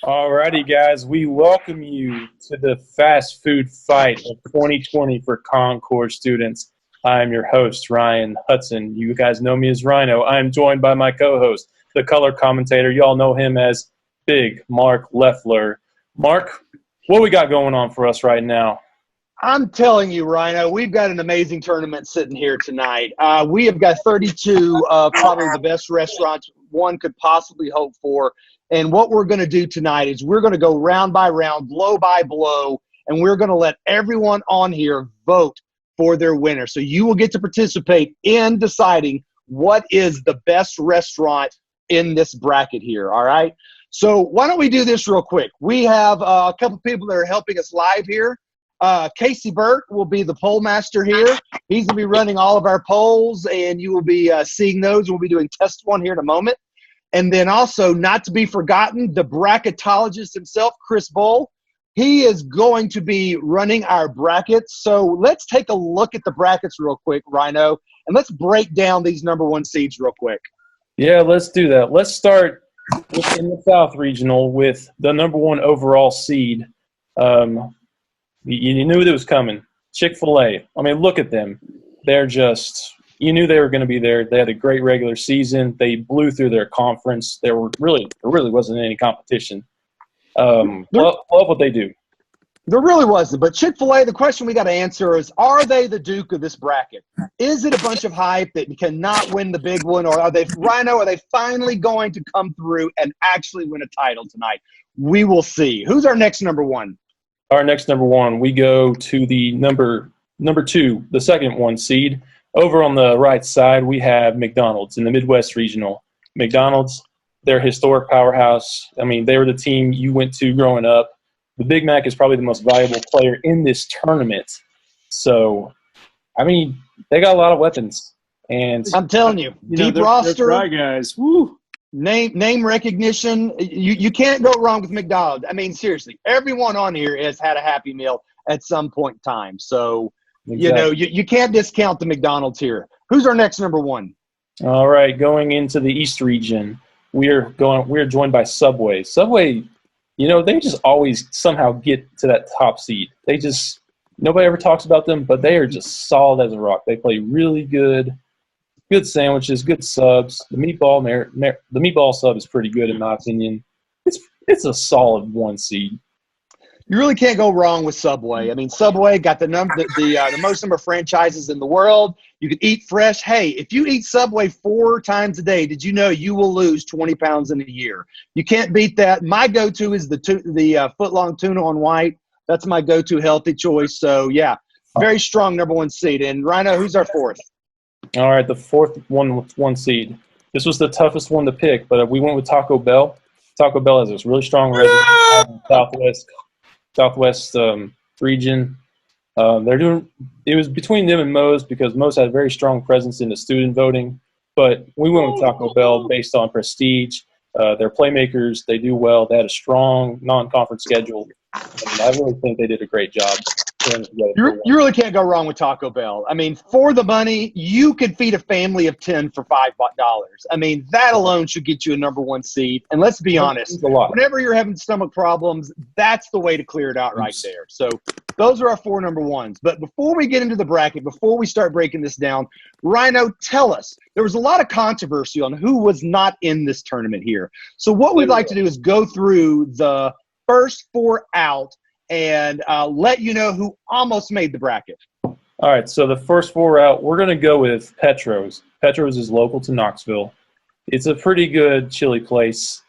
Alrighty, guys, we welcome you to the fast food fight of 2020 for Concord students. I'm your host, Ryan Hudson. You guys know me as Rhino. I'm joined by my co-host, the color commentator. You all know him as Big Mark Leffler. Mark, what we got going on for us right now? I'm telling you, Rhino, we've got an amazing tournament sitting here tonight. We have got 32 of probably the best restaurants one could possibly hope for. And what we're going to do tonight is we're going to go round by round, blow by blow, and we're going to let everyone on here vote for their winner. So you will get to participate in deciding what is the best restaurant in this bracket here, all right? So why don't we do this real quick? We have a couple people that are helping us live here. Casey Burt will be the poll master here. He's going to be running all of our polls, and you will be seeing those. We'll be doing test one here in a moment. And then also, not to be forgotten, the bracketologist himself, Chris Bull. He is going to be running our brackets. So let's take a look at the brackets real quick, Rhino, and let's break down these number one seeds real quick. Yeah, let's do that. Let's start in the South Regional with the number one overall seed. You knew it was coming. Chick-fil-A. I mean, look at them. They're just – you knew they were going to be there. They had a great regular season. They blew through their conference. There really wasn't any competition. Love what they do. There really wasn't. But Chick-fil-A, the question we got to answer is, are they the Duke of this bracket? Is it a bunch of hype that cannot win the big one? Or are they finally going to come through and actually win a title tonight? We will see. Who's our next number one? Our next number one, we go to the number two, the second one seed. Over on the right side, we have McDonald's in the Midwest Regional. McDonald's, they're a historic powerhouse. I mean, they were the team you went to growing up. The Big Mac is probably the most valuable player in this tournament. So, I mean, they got a lot of weapons. And I'm telling you, deep roster. They're guys. Woo. Name recognition. You can't go wrong with McDonald's. I mean, seriously, everyone on here has had a Happy Meal at some point in time. So, exactly. you can't discount the McDonald's here. Who's our next number one? All right, going into the East region, we're joined by Subway. Subway, they just always somehow get to that top seed. Nobody ever talks about them, but they are just solid as a rock. They play really good sandwiches, good subs. The meatball sub is pretty good in my opinion. It's a solid one seed. You really can't go wrong with Subway. I mean, Subway got the most number of franchises in the world. You can eat fresh. Hey, if you eat Subway 4 times a day, did you know you will lose 20 pounds in a year? You can't beat that. My go-to is the foot-long tuna on white. That's my go-to healthy choice. So, yeah, very strong number one seed. And, Rhino, who's our fourth? All right, the fourth one seed. This was the toughest one to pick, but we went with Taco Bell. Taco Bell has this really strong resume in the Southwest region. It was between them and Moe's because Moe's had a very strong presence in the student voting, but we went with Taco Bell based on prestige. They're playmakers. They do well. They had a strong non-conference schedule. And I really think they did a great job. You really can't go wrong with Taco Bell. I mean, for the money, you could feed a family of 10 for $5. I mean, that alone should get you a number one seed. And let's be honest, whenever you're having stomach problems, that's the way to clear it out right there. So those are our 4 number ones. But before we get into the bracket, before we start breaking this down, Rhino, tell us, there was a lot of controversy on who was not in this tournament here. So what we'd like to do is go through the first 4 out and let you know who almost made the bracket. All right, so the first 4 out, we're going to go with Petro's. Petro's is local to Knoxville. It's a pretty good chili place,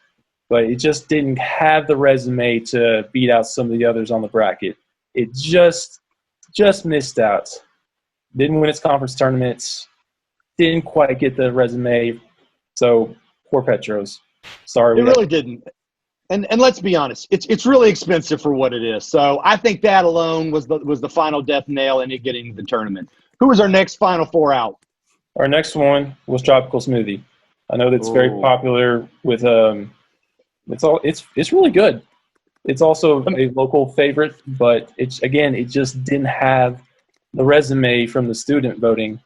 but it just didn't have the resume to beat out some of the others on the bracket. It just missed out. Didn't win its conference tournaments. Didn't quite get the resume. So, poor Petro's. Sorry. It really didn't. And let's be honest, it's really expensive for what it is. So I think that alone was the final death nail in it getting to the tournament. Who was our next final 4 out? Our next one was Tropical Smoothie. I know that's very popular with it's really good. It's also a local favorite, but it just didn't have the resume from the student voting.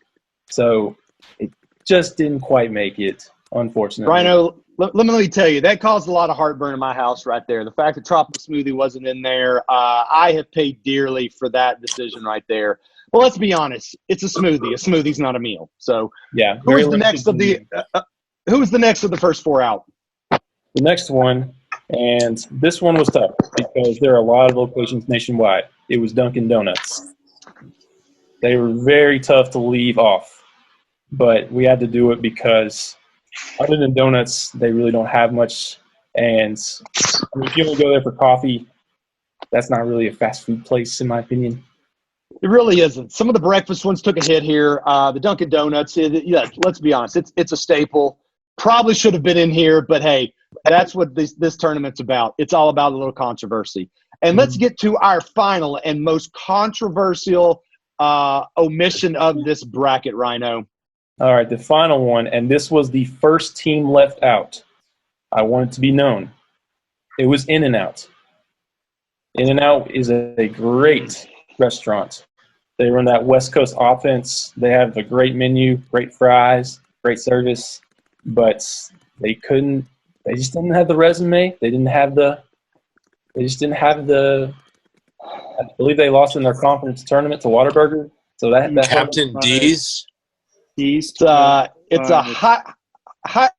So it just didn't quite make it. unfortunately. Rhino, let me tell you, that caused a lot of heartburn in my house right there. The fact that Tropical Smoothie wasn't in there, I have paid dearly for that decision right there. Well, let's be honest. It's a smoothie. A smoothie's not a meal. So Yeah. who was the next of the first four out? The next one, and this one was tough because there are a lot of locations nationwide. It was Dunkin' Donuts. They were very tough to leave off, but we had to do it because other than donuts, they really don't have much. And I mean, if you only go there for coffee, that's not really a fast food place, in my opinion. It really isn't. Some of the breakfast ones took a hit here. The Dunkin' Donuts, yeah, let's be honest, it's a staple. Probably should have been in here, but hey, that's what this tournament's about. It's all about a little controversy. And let's get to our final and most controversial omission of this bracket, Rhino. All right, the final one, and this was the first team left out. I want it to be known. It was In-N-Out. In-N-Out is a great restaurant. They run that West Coast offense. They have a great menu, great fries, great service, but they just didn't have the resume. They just didn't have the I believe they lost in their conference tournament to Whataburger. So that Captain D's. It's a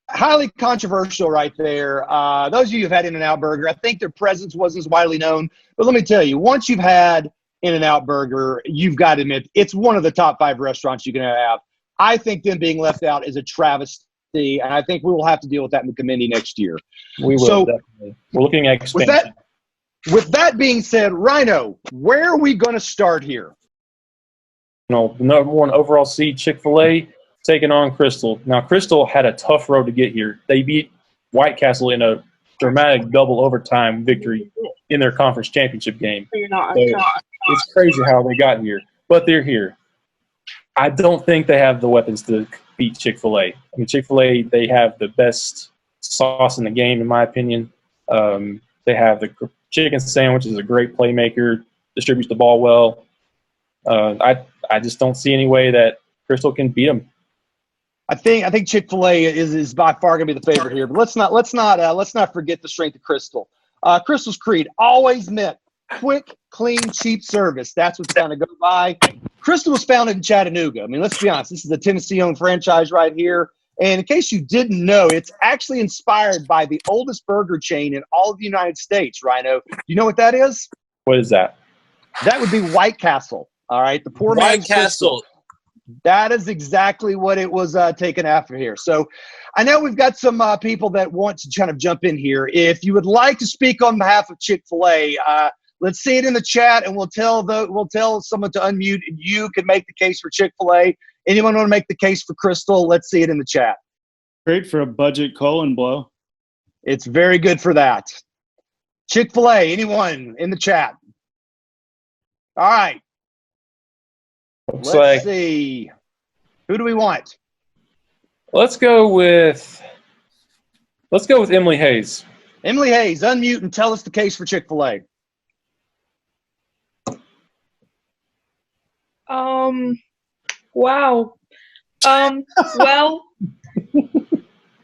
highly controversial right there. Those of you who've had In-N-Out Burger, I think their presence wasn't as widely known. But let me tell you, once you've had In-N-Out Burger, you've got to admit it's one of the top 5 restaurants you can have. I think them being left out is a travesty, and I think we will have to deal with that in Committee next year. We will, so, definitely. We're looking at expansion. With that being said, Rhino, where are we going to start here? The number 1 overall seed, Chick-fil-A, taking on Crystal. Now, Crystal had a tough road to get here. They beat White Castle in a dramatic double overtime victory in their conference championship game. So it's crazy how they got here, but they're here. I don't think they have the weapons to beat Chick-fil-A. I mean, Chick-fil-A, they have the best sauce in the game, in my opinion. They have the chicken sandwich is a great playmaker, distributes the ball well. I just don't see any way that Crystal can beat them. I think Chick-fil-A is by far going to be the favorite here, but let's not forget the strength of Crystal. Crystal's creed always meant quick, clean, cheap service. That's what's going to go by. Crystal was founded in Chattanooga. I mean, let's be honest. This is a Tennessee-owned franchise right here. And in case you didn't know, it's actually inspired by the oldest burger chain in all of the United States, Rhino. You know what that is? What is that? That would be White Castle. All right, the poor White Castle. That is exactly what it was taken after here. So I know we've got some people that want to kind of jump in here. If you would like to speak on behalf of Chick-fil-A, let's see it in the chat, and we'll tell someone to unmute, and you can make the case for Chick-fil-A. Anyone want to make the case for Crystal? Let's see it in the chat. Great for a budget colon blow. It's very good for that. Chick-fil-A, anyone in the chat? All right. Let's see. Who do we want? Let's go with Emily Hayes. Emily Hayes, unmute and tell us the case for Chick-fil-A. Wow. Well,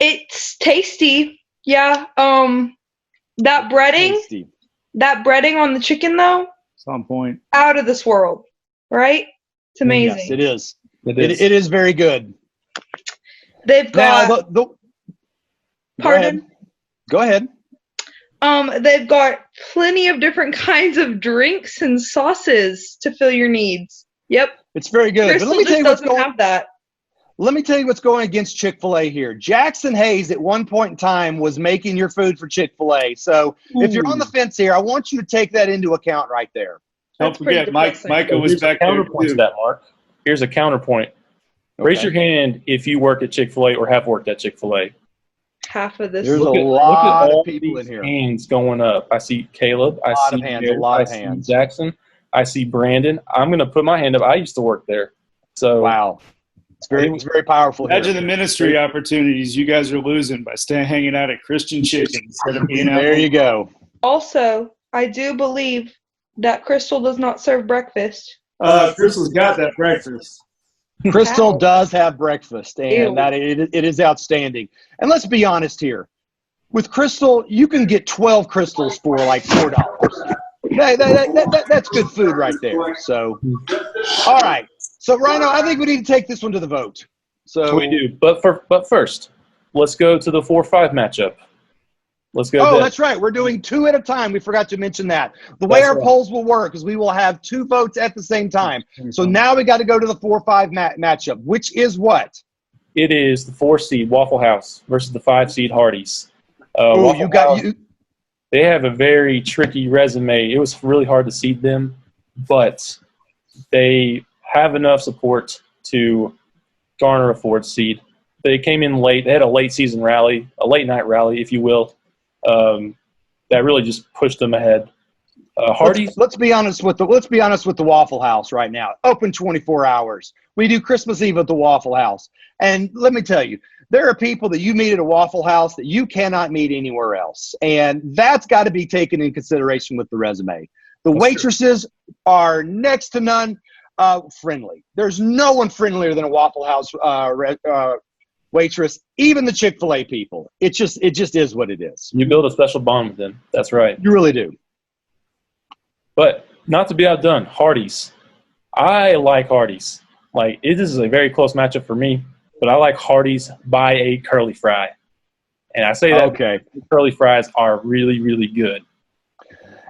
it's tasty. Yeah. That breading on the chicken though, It's on point. out of this world, right? It's amazing. Yes, it is. It is very good. They've got. Pardon. Go ahead. They've got plenty of different kinds of drinks and sauces to fill your needs. Yep. It's very good. Crystal but let me tell you what's going. Have that. Let me tell you what's going against Chick-fil-A here. Jackson Hayes at one point in time was making your food for Chick-fil-A. So if you're on the fence here, I want you to take that into account right there. Don't forget, Micah was back there Counterpoint to that, Mark. Here's a counterpoint. Raise your hand if you work at Chick-fil-A or have worked at Chick-fil-A. Half of this. There's a lot of people in here. Hands going up. I see Caleb. I see Jared, I see Jackson. I see Brandon. I'm going to put my hand up. I used to work there. So wow. It's very powerful. Imagine the ministry opportunities you guys are losing by hanging out at Christian Chicken instead of being out. There you go. Also, I do believe that Crystal does not serve breakfast. Crystal's got that breakfast. Crystal Wow. does have breakfast, Ew. and it is outstanding. And let's be honest here. With Crystal, you can get 12 crystals for like $4. That's good food right there. So, all right. So, Rhino, I think we need to take this one to the vote. So We do, but first, let's go to the 4-5 matchup. Let's go. Oh, that's right. We're doing two at a time. We forgot to mention that. The way That's our right. polls will work is we will have two votes at the same time. So now we got to go to the 4-5 matchup, which is what? It is the 4 seed Waffle House versus the 5 seed Hardee's. Oh, Waffle you got House, you. They have a very tricky resume. It was really hard to seed them, but they have enough support to garner a 4th seed. They came in late. They had a late season rally, a late night rally, if you will, that really just pushed them ahead. Hardee's. Let's be honest with the Waffle House right now. Open 24 hours. We do Christmas Eve at the Waffle House, and let me tell you, there are people that you meet at a Waffle House that you cannot meet anywhere else, and that's got to be taken in consideration with the resume. The waitresses are next to none friendly. There's no one friendlier than a Waffle House waitress. Even the Chick-fil-A people. It just is what it is. You build a special bond with them. That's right. You really do. But not to be outdone, Hardee's. I like Hardee's. Like, it is a very close matchup for me, but I like Hardee's by a curly fry. And I say that Okay. curly fries are really, really good.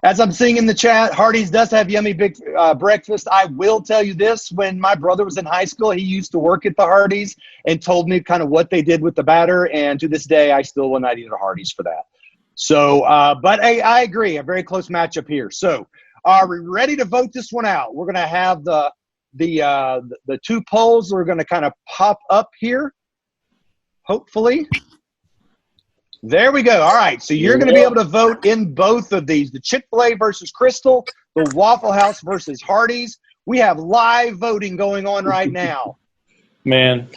As I'm seeing in the chat, Hardee's does have yummy big breakfast. I will tell you this, when my brother was in high school, he used to work at the Hardee's and told me kind of what they did with the batter, and to this day, I still will not eat at Hardee's for that. So, but I agree, a very close matchup here. So, are we ready to vote this one out? We're going to have the two polls are going to kind of pop up here, hopefully. There we go. All right, so you're going to be able to vote in both of these, the Chick-fil-A versus Crystal, the Waffle House versus Hardee's. We have live voting going on right now. Man,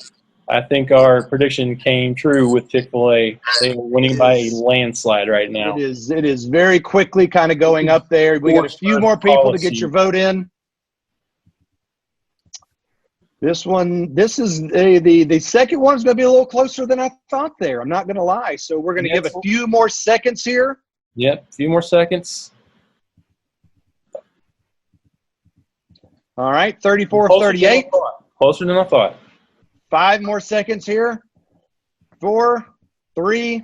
I think our prediction came true with Chick-fil-A. They are winning by a landslide right now. It is very quickly kind of going up there. We got a few more people to get your vote in. This is the second one is going to be a little closer than I thought there. I'm not going to lie. So we're going to give a few more seconds here. Yep, a few more seconds. All right, 34-38. Closer than I thought. 5 more seconds here. 4, 3,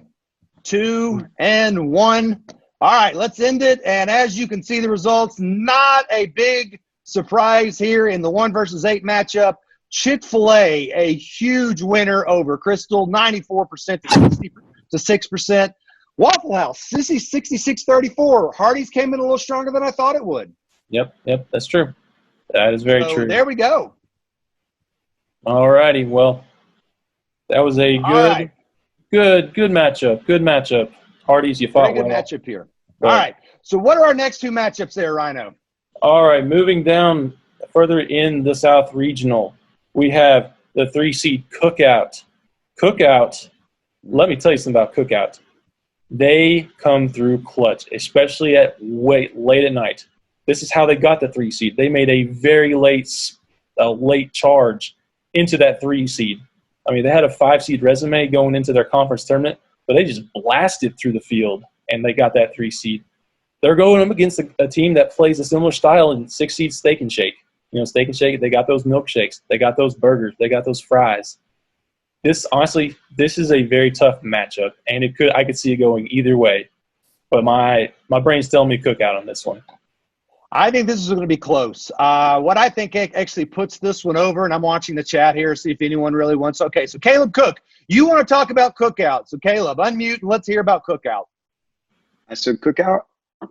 2, and 1. All right, let's end it. And as you can see the results, not a big surprise here in the 1 versus 8 matchup. Chick-fil-A, a huge winner over Crystal, 94% to 6%. Waffle House, 66-34. Hardee's came in a little stronger than I thought it would. Yep, that's true. That is very true. There we go. All righty, well, that was a good matchup. Good matchup. Hardee's, you fought Very good well. matchup here. All right, so what are our next two matchups there, Rhino? All right, moving down further in the South Regional, we have the 3 seed Cookout. Cookout, let me tell you something about Cookout. They come through clutch, especially at late at night. This is how they got the 3 seed. They made a very late charge into that 3 seed. I mean, they had a 5 seed resume going into their conference tournament, but they just blasted through the field, and they got that 3 seed. They're going up against a team that plays a similar style in 6 seed Steak and Shake. You know, Steak and Shake, they got those milkshakes. They got those burgers. They got those fries. This is a very tough matchup, and I could see it going either way. But my brain's telling me Cookout on this one. I think this is going to be close. What I think actually puts this one over, and I'm watching the chat here, see if anyone really wants. Okay, so Caleb Cook, you want to talk about Cookout. So Caleb, unmute and let's hear about Cookout. So Cookout,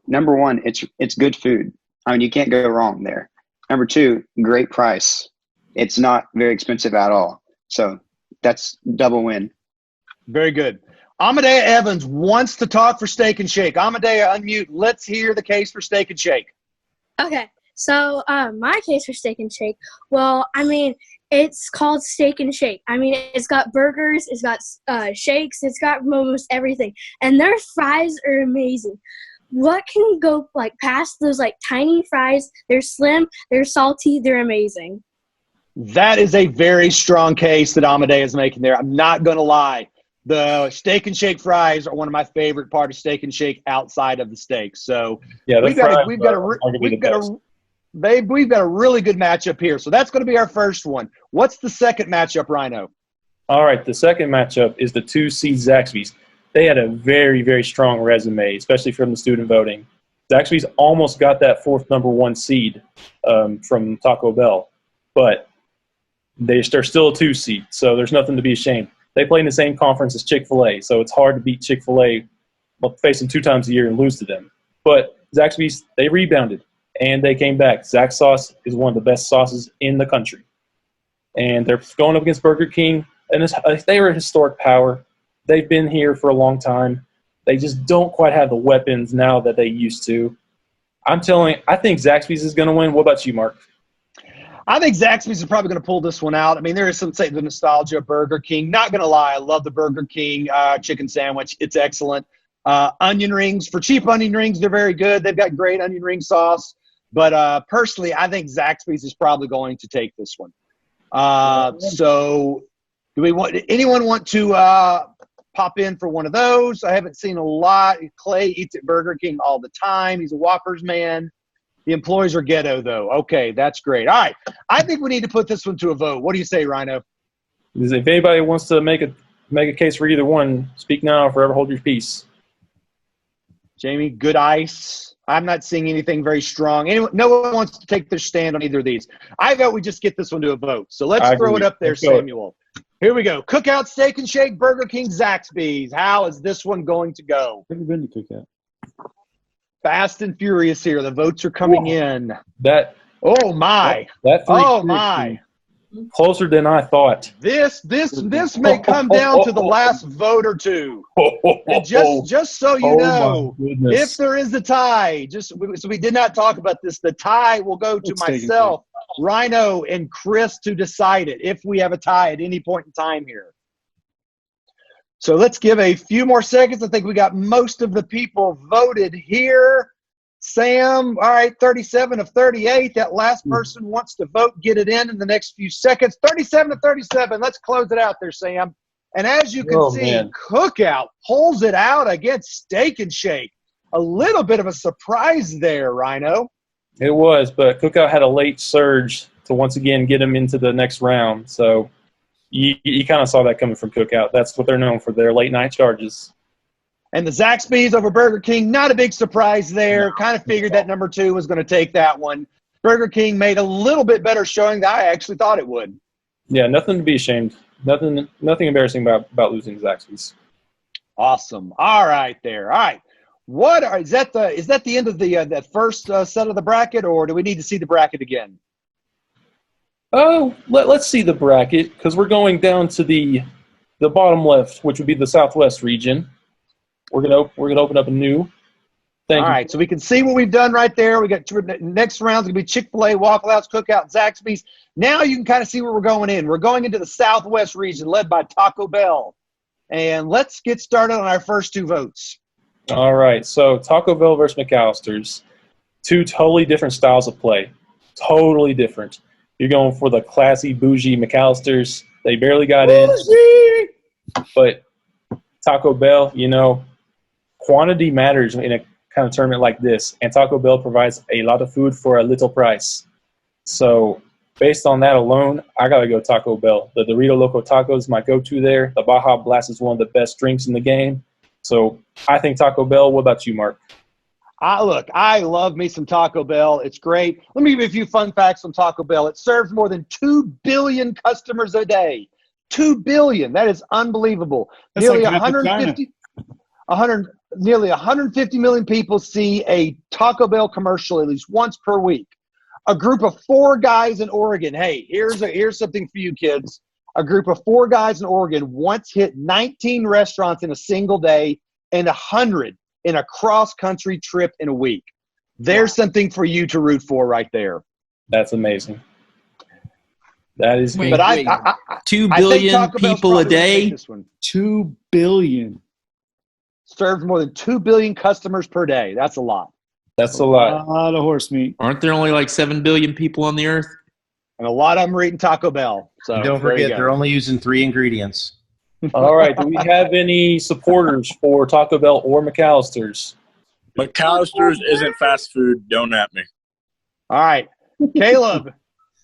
number 1, it's good food. I mean, you can't go wrong there. Number 2, great price. It's not very expensive at all. So that's double win. Very good. Amadea Evans wants to talk for Steak and Shake. Amadea, unmute. Let's hear the case for Steak and Shake. Okay, so my case for Steak and Shake, well, I mean, it's called Steak and Shake. I mean, it's got burgers, it's got shakes, it's got almost everything. And their fries are amazing. What can go, past those, tiny fries? They're slim, they're salty, they're amazing. That is a very strong case that Amadea is making there. I'm not going to lie. The Steak and Shake fries are one of my favorite part of Steak and Shake outside of the steak. So Yeah, we've got a really good matchup here. So that's going to be our first one. What's the second matchup, Rhino? All right, the second matchup is the 2 seed Zaxby's. They had a very, very strong resume, especially from the student voting. Zaxby's almost got that fourth number 1 seed from Taco Bell, but they're still a 2 seed, so there's nothing to be ashamed. They play in the same conference as Chick-fil-A, so it's hard to beat Chick-fil-A, face them 2 times a year and lose to them. But Zaxby's, they rebounded, and they came back. Zax sauce is one of the best sauces in the country. And they're going up against Burger King, and they are a historic power. They've been here for a long time. They just don't quite have the weapons now that they used to. I think Zaxby's is going to win. What about you, Mark? I think Zaxby's is probably going to pull this one out. I mean, there is some say the nostalgia of Burger King. Not going to lie, I love the Burger King chicken sandwich. It's excellent. Onion rings, for cheap onion rings, they're very good. They've got great onion ring sauce. But personally, I think Zaxby's is probably going to take this one. So do anyone want to pop in for one of those? I haven't seen a lot. Clay eats at Burger King all the time. He's a Whoppers man. The employees are ghetto, though. Okay, that's great. All right. I think we need to put this one to a vote. What do you say, Rhino? If anybody wants to make a case for either one, speak now or forever hold your peace. Jamie, good ice. I'm not seeing anything very strong. No one wants to take their stand on either of these. I vote we just get this one to a vote. So let's throw it up there, Samuel. Here we go. Cookout, Steak and Shake, Burger King, Zaxby's. How is this one going to go? Never been to Cookout. Fast and furious here. The votes are coming in. Oh my. Closer than I thought. This may come down to the last vote or two. And just so you know, if there is a tie, so we did not talk about this, the tie will go to myself, Rhino, and Chris to decide it if we have a tie at any point in time here. So let's give a few more seconds. I think we got most of the people voted here. Sam, all right, 37 of 38. That last person wants to vote. Get it in the next few seconds. 37 to 37. Let's close it out there, Sam. And as you can see, Cookout pulls it out against Steak and Shake. A little bit of a surprise there, Rhino. It was, but Cookout had a late surge to once again get him into the next round. So you kind of saw that coming from Cookout. That's what they're known for, their late-night charges. And the Zaxby's over Burger King, not a big surprise there. Kind of figured that number 2 was going to take that one. Burger King made a little bit better showing than I actually thought it would. Yeah, nothing to be ashamed. Nothing embarrassing about losing Zaxby's. Awesome. All right there. All right. Is that the end of that first set of the bracket, or do we need to see the bracket again? Oh, let's see the bracket, because we're going down to the bottom left, which would be the Southwest region. We're gonna open up a new thing. All right, so we can see what we've done right there. We got next round's gonna be Chick-fil-A, Waffle House, Cookout, Zaxby's. Now you can kind of see where we're going in. We're going into the Southwest region, led by Taco Bell. And let's get started on our first 2 votes. All right, so Taco Bell versus McAllister's, 2 totally different styles of play. Totally different. You're going for the classy, bougie McAllister's. They barely got in. But Taco Bell, quantity matters in a kind of tournament like this, and Taco Bell provides a lot of food for a little price. So based on that alone, I got to go Taco Bell. The Dorito Loco Taco is my go-to there. The Baja Blast is one of the best drinks in the game. So I think Taco Bell. What about you, Mark? Look, I love me some Taco Bell. It's great. Let me give you a few fun facts on Taco Bell. It serves more than 2 billion customers a day. 2 billion. That is unbelievable. That's Nearly like 150 million people see a Taco Bell commercial at least once per week. A group of 4 guys in Oregon. Hey, here's something for you kids. A group of 4 guys in Oregon once hit 19 restaurants in a single day and 100 in a cross-country trip in a week. There's something for you to root for right there. That's amazing. That is. Wait, but wait. I 2 I think billion Taco Bell's people a probably gonna take day. this one. 2 billion. Serves more than 2 billion customers per day. That's a lot. That's a lot. A lot of horse meat. Aren't there only like 7 billion people on the earth? And a lot of them are eating Taco Bell. So Don't there you forget, go. they're only using 3 ingredients. All right. Do we have any supporters for Taco Bell or McAllister's? McAllister's isn't fast food. Don't at me. All right. Caleb.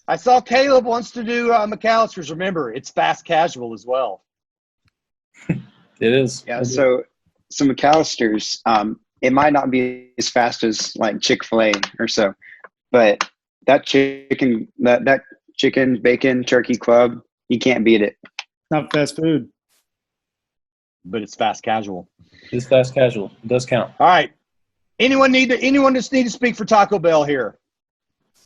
I saw Caleb wants to do McAllister's. Remember, it's fast casual as well. It is. Yeah, so McAllister's, it might not be as fast as like Chick-fil-A or so, but that chicken, that chicken, bacon, turkey club, you can't beat it. Not fast food. But it's fast casual. It's fast casual. It does count. All right. Anyone just need to speak for Taco Bell here?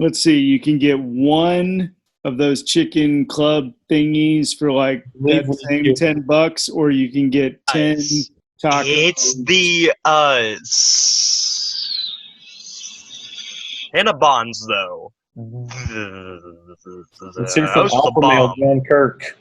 Let's see. You can get one of those chicken club thingies for like that same $10, or you can get 10 tacos. It's the Cinnabons, though. Let's hear from Those are the Alpha Male bomb. John Kirk.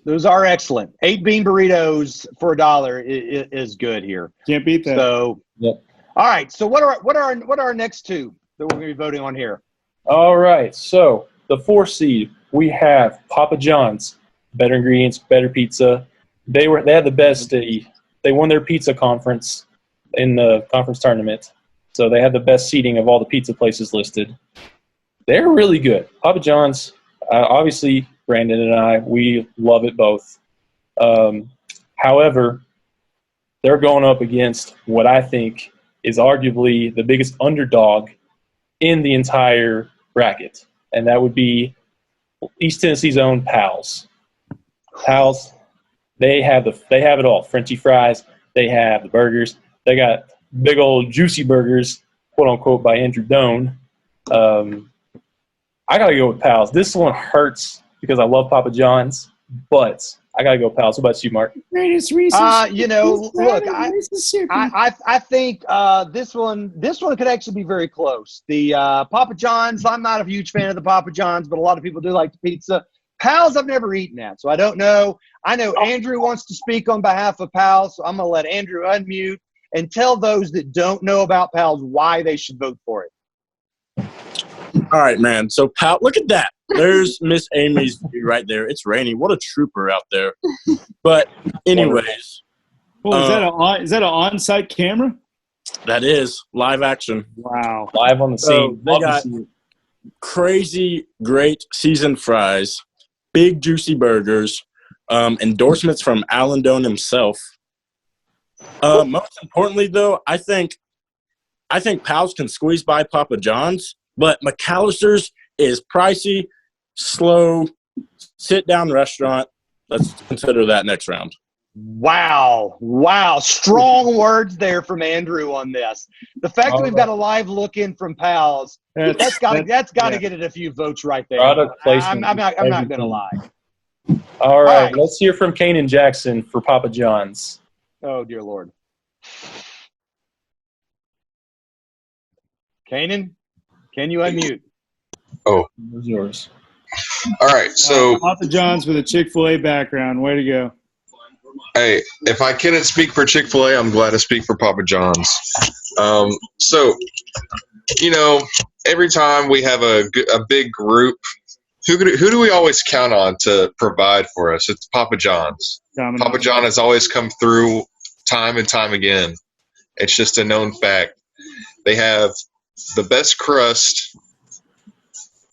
Those are excellent. 8 bean burritos for $1 is good here. Can't beat that. So, Yep. All right. So what are our next two that we're going to be voting on here? All right. So the 4 seed, we have Papa John's. Better ingredients, better pizza. They had the best. They won their pizza conference in the conference tournament. So they had the best seating of all the pizza places listed. They're really good. Papa John's, obviously, Brandon and I, we love it both. However, they're going up against what I think is arguably the biggest underdog in the entire bracket, and that would be East Tennessee's own Pals. Pals, they have it all. Frenchy fries, they have the burgers. They got big old juicy burgers, quote unquote, by Andrew Doan. I gotta go with Pals. This one hurts because I love Papa John's, but I gotta go with Pals. What about you, Mark? Look, I think this one could actually be very close. The Papa John's, I'm not a huge fan of the Papa John's, but a lot of people do like the pizza. Pals, I've never eaten at, so I don't know. I know Andrew wants to speak on behalf of Pals, so I'm going to let Andrew unmute and tell those that don't know about Pals why they should vote for it. All right, man. So, Pal, look at that. There's Miss Amy's view right there. It's raining. What a trooper out there. But anyways. Oh, is that an on-site camera? That is live action. Wow. Live on the scene. They got crazy great seasoned fries, big juicy burgers, endorsements from Alan Doan himself. Most importantly, though, I think Pals can squeeze by Papa John's, but McAllister's is pricey, slow, sit-down restaurant. Let's consider that next round. Wow. Strong words there from Andrew on this. The fact that we've got a live look in from Pals, that's got to get it a few votes right there. Product placement. I'm not going to lie. All right. Let's hear from Kanan Jackson for Papa John's. Oh, dear Lord. Kanan, can you unmute? Oh. It was yours. All right, so Papa John's with a Chick-fil-A background. Way to go. Hey, if I couldn't speak for Chick-fil-A, I'm glad to speak for Papa John's. So, every time we have a big group, who do we always count on to provide for us? It's Papa John's. Papa John has always come through time and time again. It's just a known fact. They have the best crust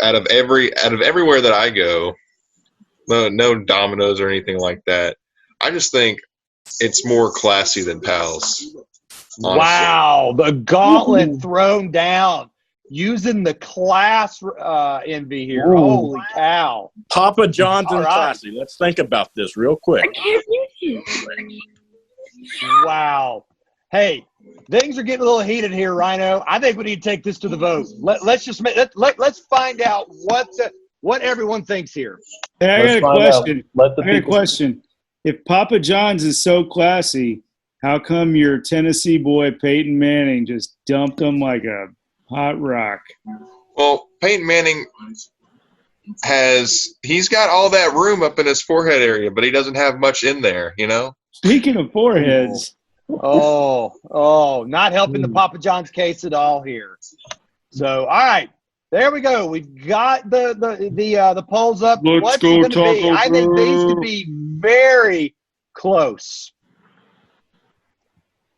out of everywhere that I go. No Domino's or anything like that. I just think it's more classy than Pals. Honestly. Wow, the gauntlet thrown down. Using the class envy here. Ooh. Holy cow. Papa John's and All right. classy. Let's think about this real quick. Wow. Hey, things are getting a little heated here, Rhino. I think we need to take this to the vote. Let's find out what everyone thinks here. Hey, I got a question. Let the If Papa John's is so classy, how come your Tennessee boy Peyton Manning just dumped him like a hot rock? Well, Peyton Manning he's got all that room up in his forehead area, but he doesn't have much in there, Speaking of foreheads. Oh, not helping the Papa John's case at all here. So, all right. There we go. We've got the polls up. Let's What's go, it going to be? Taco I think these could Bell. be very close.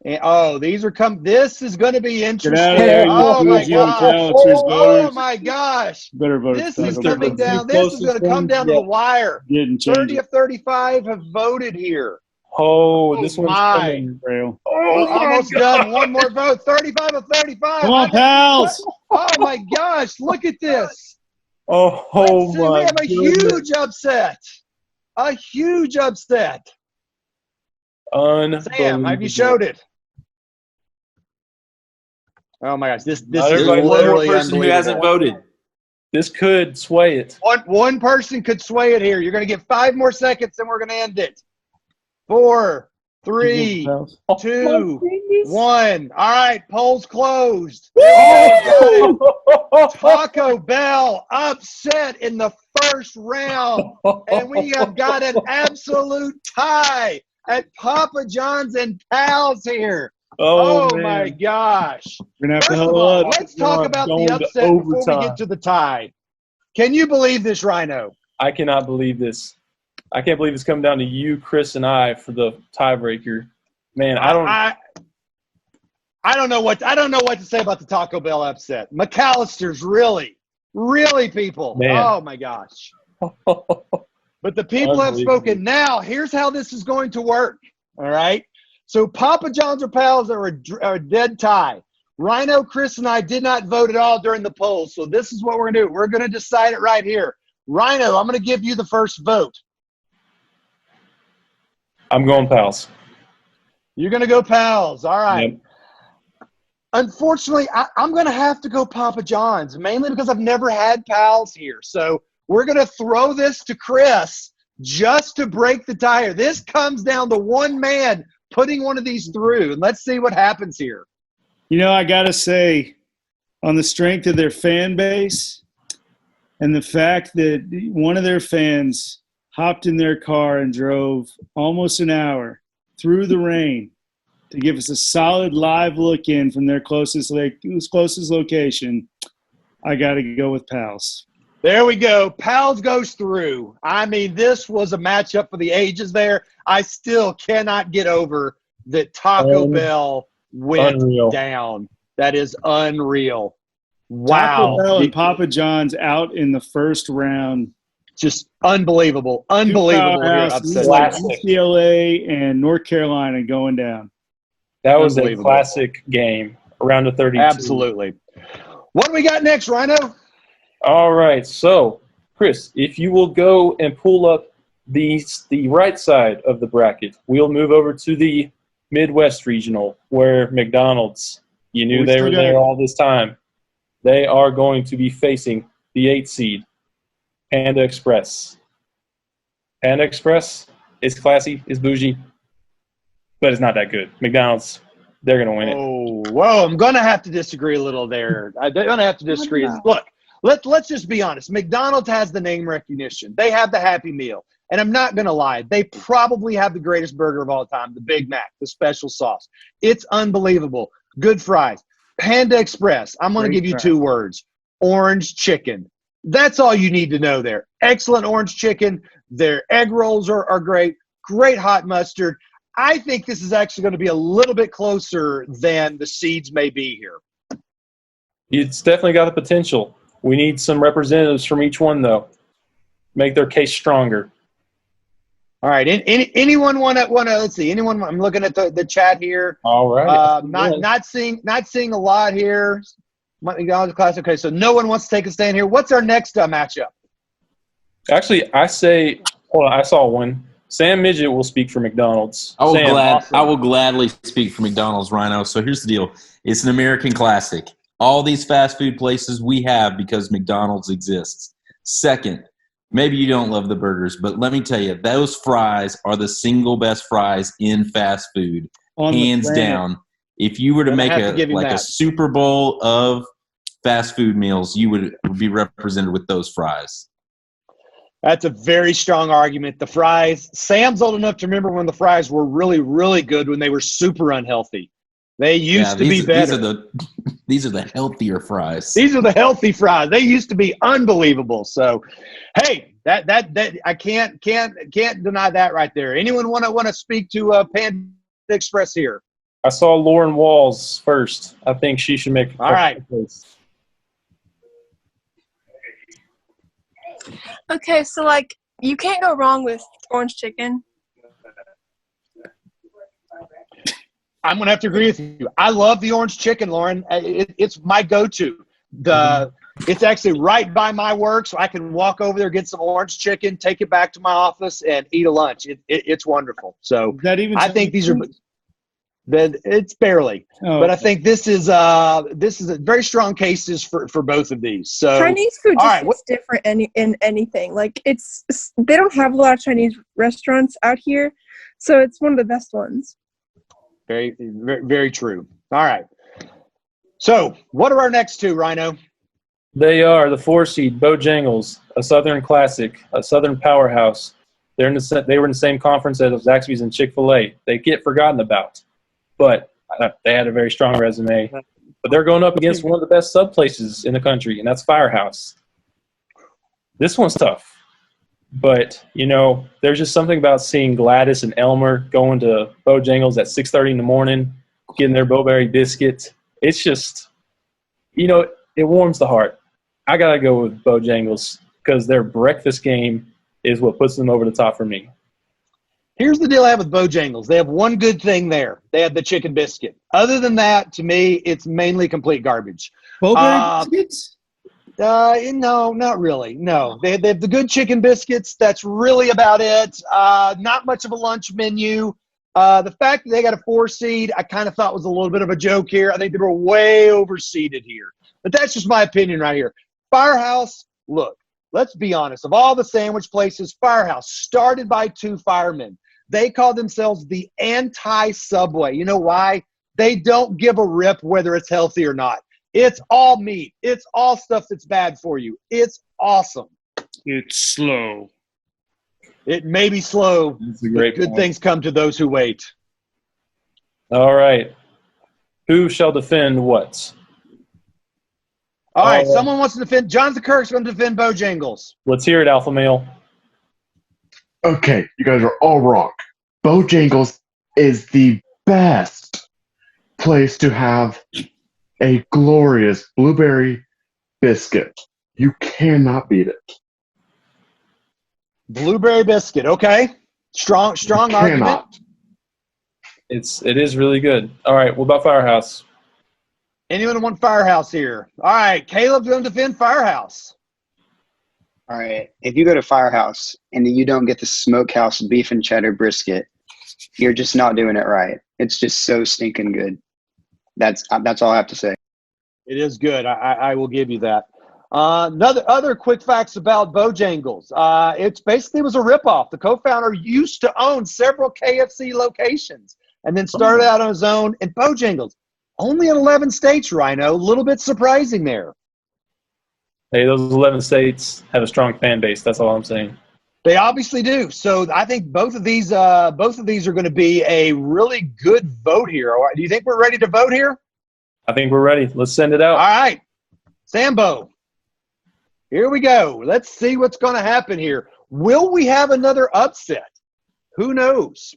And, these are This is going to be interesting. Get out of there, you Oh my bougie gosh! idolaters, Oh voters. my gosh! Better vote This for is Taco coming Bell. down. This is going to come down to the wire. Didn't change 30 it. of 35 have voted here. Oh, this one's my. coming. Rail. We're almost done. One more vote. 35 of 35. Come on, pals. Oh my gosh! Look at this. Oh, Let's see, my we have a goodness. huge upset. A huge upset. Sam, have you showed it? Oh my gosh, this Not is everybody- One more literally person who hasn't unbelievable. voted. This could sway it. One person could sway it here. You're going to get 5 more seconds, and we're going to end it. 4, 3, Pals. 2, goodness. 1. All right, polls closed. Oh! Taco Bell upset in the first round, and we have got an absolute tie at Papa John's and Pals here. Oh man. my gosh. We're going to have to First of huddle all, up. let's talk about Going the to upset before we overtime. get to the tie. Can you believe this, Rhino? I cannot believe this. I can't believe it's come down to you, Chris, and I for the tiebreaker. Man, I don't know what to say about the Taco Bell upset. McAllister's really people. Man. Oh my gosh. But the people have spoken. Now, here's how this is going to work. All right. So Papa John's or Pals are a dead tie. Rhino, Chris, and I did not vote at all during the poll. So this is what we're going to do. We're going to decide it right here. Rhino, I'm going to give you the first vote. I'm going Pals. You're going to go Pals. All right. Yep. Unfortunately, I'm going to have to go Papa John's, mainly because I've never had Pals here. So we're going to throw this to Chris just to break the tie. This comes down to one man putting one of these through. And let's see what happens here. You know, I got to say, on the strength of their fan base and the fact that one of their fans hopped in their car and drove almost an hour through the rain to give us a solid live look in from their closest location, I got to go with Pals. There we go. Pals goes through. I mean, this was a matchup for the ages there. I still cannot get over that Taco Bell went down. That is unreal. Wow. Taco Bell and Papa John's out in the first round. Just unbelievable. Unbelievable here. Upset. Like UCLA and North Carolina going down. That was a classic game, around the 32. Absolutely. What do we got next, Rhino? All right. So, Chris, if you will go and pull up the right side of the bracket, we'll move over to the Midwest Regional, where McDonald's, you knew they were there all this time. They are going to be facing the 8th seed, Panda Express. Panda Express is classy, is bougie, but it's not that good. McDonald's, they're going to win it. Oh, whoa, I'm going to have to disagree a little there. I'm going to have to disagree. Look, let's just be honest. McDonald's has the name recognition. They have the Happy Meal. And I'm not going to lie. They probably have the greatest burger of all time, the Big Mac, the special sauce. It's unbelievable. Good fries. Panda Express, I'm going to give you 2 words. Orange chicken. That's all you need to know there. Excellent orange chicken. Their egg rolls are great. Great hot mustard. I think this is actually going to be a little bit closer than the seeds may be here. It's definitely got the potential. We need some representatives from each one, though. Make their case stronger. All right. Anyone want to? Let's see. Anyone? I'm looking at the chat here. All right. Not seeing a lot here. McDonald's class. Okay, so no one wants to take a stand here. What's our next matchup? Actually, I say. Hold on. I saw one. Sam Midget will speak for McDonald's. I Sam, will gladly speak for McDonald's, Rhino. So here's the deal. It's an American classic. All these fast food places we have because McDonald's exists. Second, maybe you don't love the burgers, but let me tell you, those fries are the single best fries in fast food, hands down. If you were to make a Super Bowl of fast food meals, you would be represented with those fries. That's a very strong argument. The fries, Sam's old enough to remember when the fries were really, really good when they were super unhealthy. They used to be better. These are the healthier fries. These are the healthy fries. They used to be unbelievable. So, hey, that I can't deny that right there. Anyone want to speak to Panda Express here? I saw Lauren Walls first. I think she should make a All right. place. Okay, so like you can't go wrong with orange chicken. I'm going to have to agree with you. I love the orange chicken, Lauren. It's my go-to. It's actually right by my work, so I can walk over there, get some orange chicken, take it back to my office, and eat a lunch. It's wonderful. So I think these are – it's barely. But I think this is a very strong cases for both of these. So Chinese food just is different in anything. Like they don't have a lot of Chinese restaurants out here, so it's one of the best ones. Very, very, very true. All right. So, what are our next two, Rhino? They are the 4-seed Bojangles, a Southern classic, a Southern powerhouse. They were in the same conference as Zaxby's and Chick-fil-A. They get forgotten about, but they had a very strong resume. But they're going up against one of the best sub places in the country, and that's Firehouse. This one's tough. But, there's just something about seeing Gladys and Elmer going to Bojangles at 6:30 in the morning, getting their Bowberry biscuit. It's just, it warms the heart. I got to go with Bojangles because their breakfast game is what puts them over the top for me. Here's the deal I have with Bojangles. They have one good thing there. They have the chicken biscuit. Other than that, to me, it's mainly complete garbage. Bowberry biscuits? No, not really. No, they have the good chicken biscuits. That's really about it. Not much of a lunch menu. The fact that they got a 4-seed, I kind of thought was a little bit of a joke here. I think they were way overseeded here. But that's just my opinion right here. Firehouse, look, let's be honest. Of all the sandwich places, Firehouse started by 2 firemen. They call themselves the anti-Subway. You know why? They don't give a rip whether it's healthy or not. It's all meat. It's all stuff that's bad for you. It's awesome. It's slow. It may be slow, That's a great but good things come to those who wait. All right. Who shall defend what? All right, someone wants to defend. Jonathan Kirk's going to defend Bojangles. Let's hear it, Alpha Male. Okay, you guys are all wrong. Bojangles is the best place to have a glorious blueberry biscuit. You cannot beat it. Blueberry biscuit, okay. Strong argument. It is really good. All right, what about Firehouse? Anyone want Firehouse here? All right, Caleb's going to defend Firehouse. All right. If you go to Firehouse and you don't get the smokehouse beef and cheddar brisket, you're just not doing it right. It's just so stinking good. That's all I have to say. It is good. I will give you that. Other quick facts about Bojangles. It basically was a ripoff. The co-founder used to own several KFC locations and then started out on his own. And Bojangles, only in 11 states, Rhino. A little bit surprising there. Hey, those 11 states have a strong fan base. That's all I'm saying. They obviously do. So I think both of these are going to be a really good vote here. Do you think we're ready to vote here? I think we're ready. Let's send it out. All right. Sambo. Here we go. Let's see what's going to happen here. Will we have another upset? Who knows?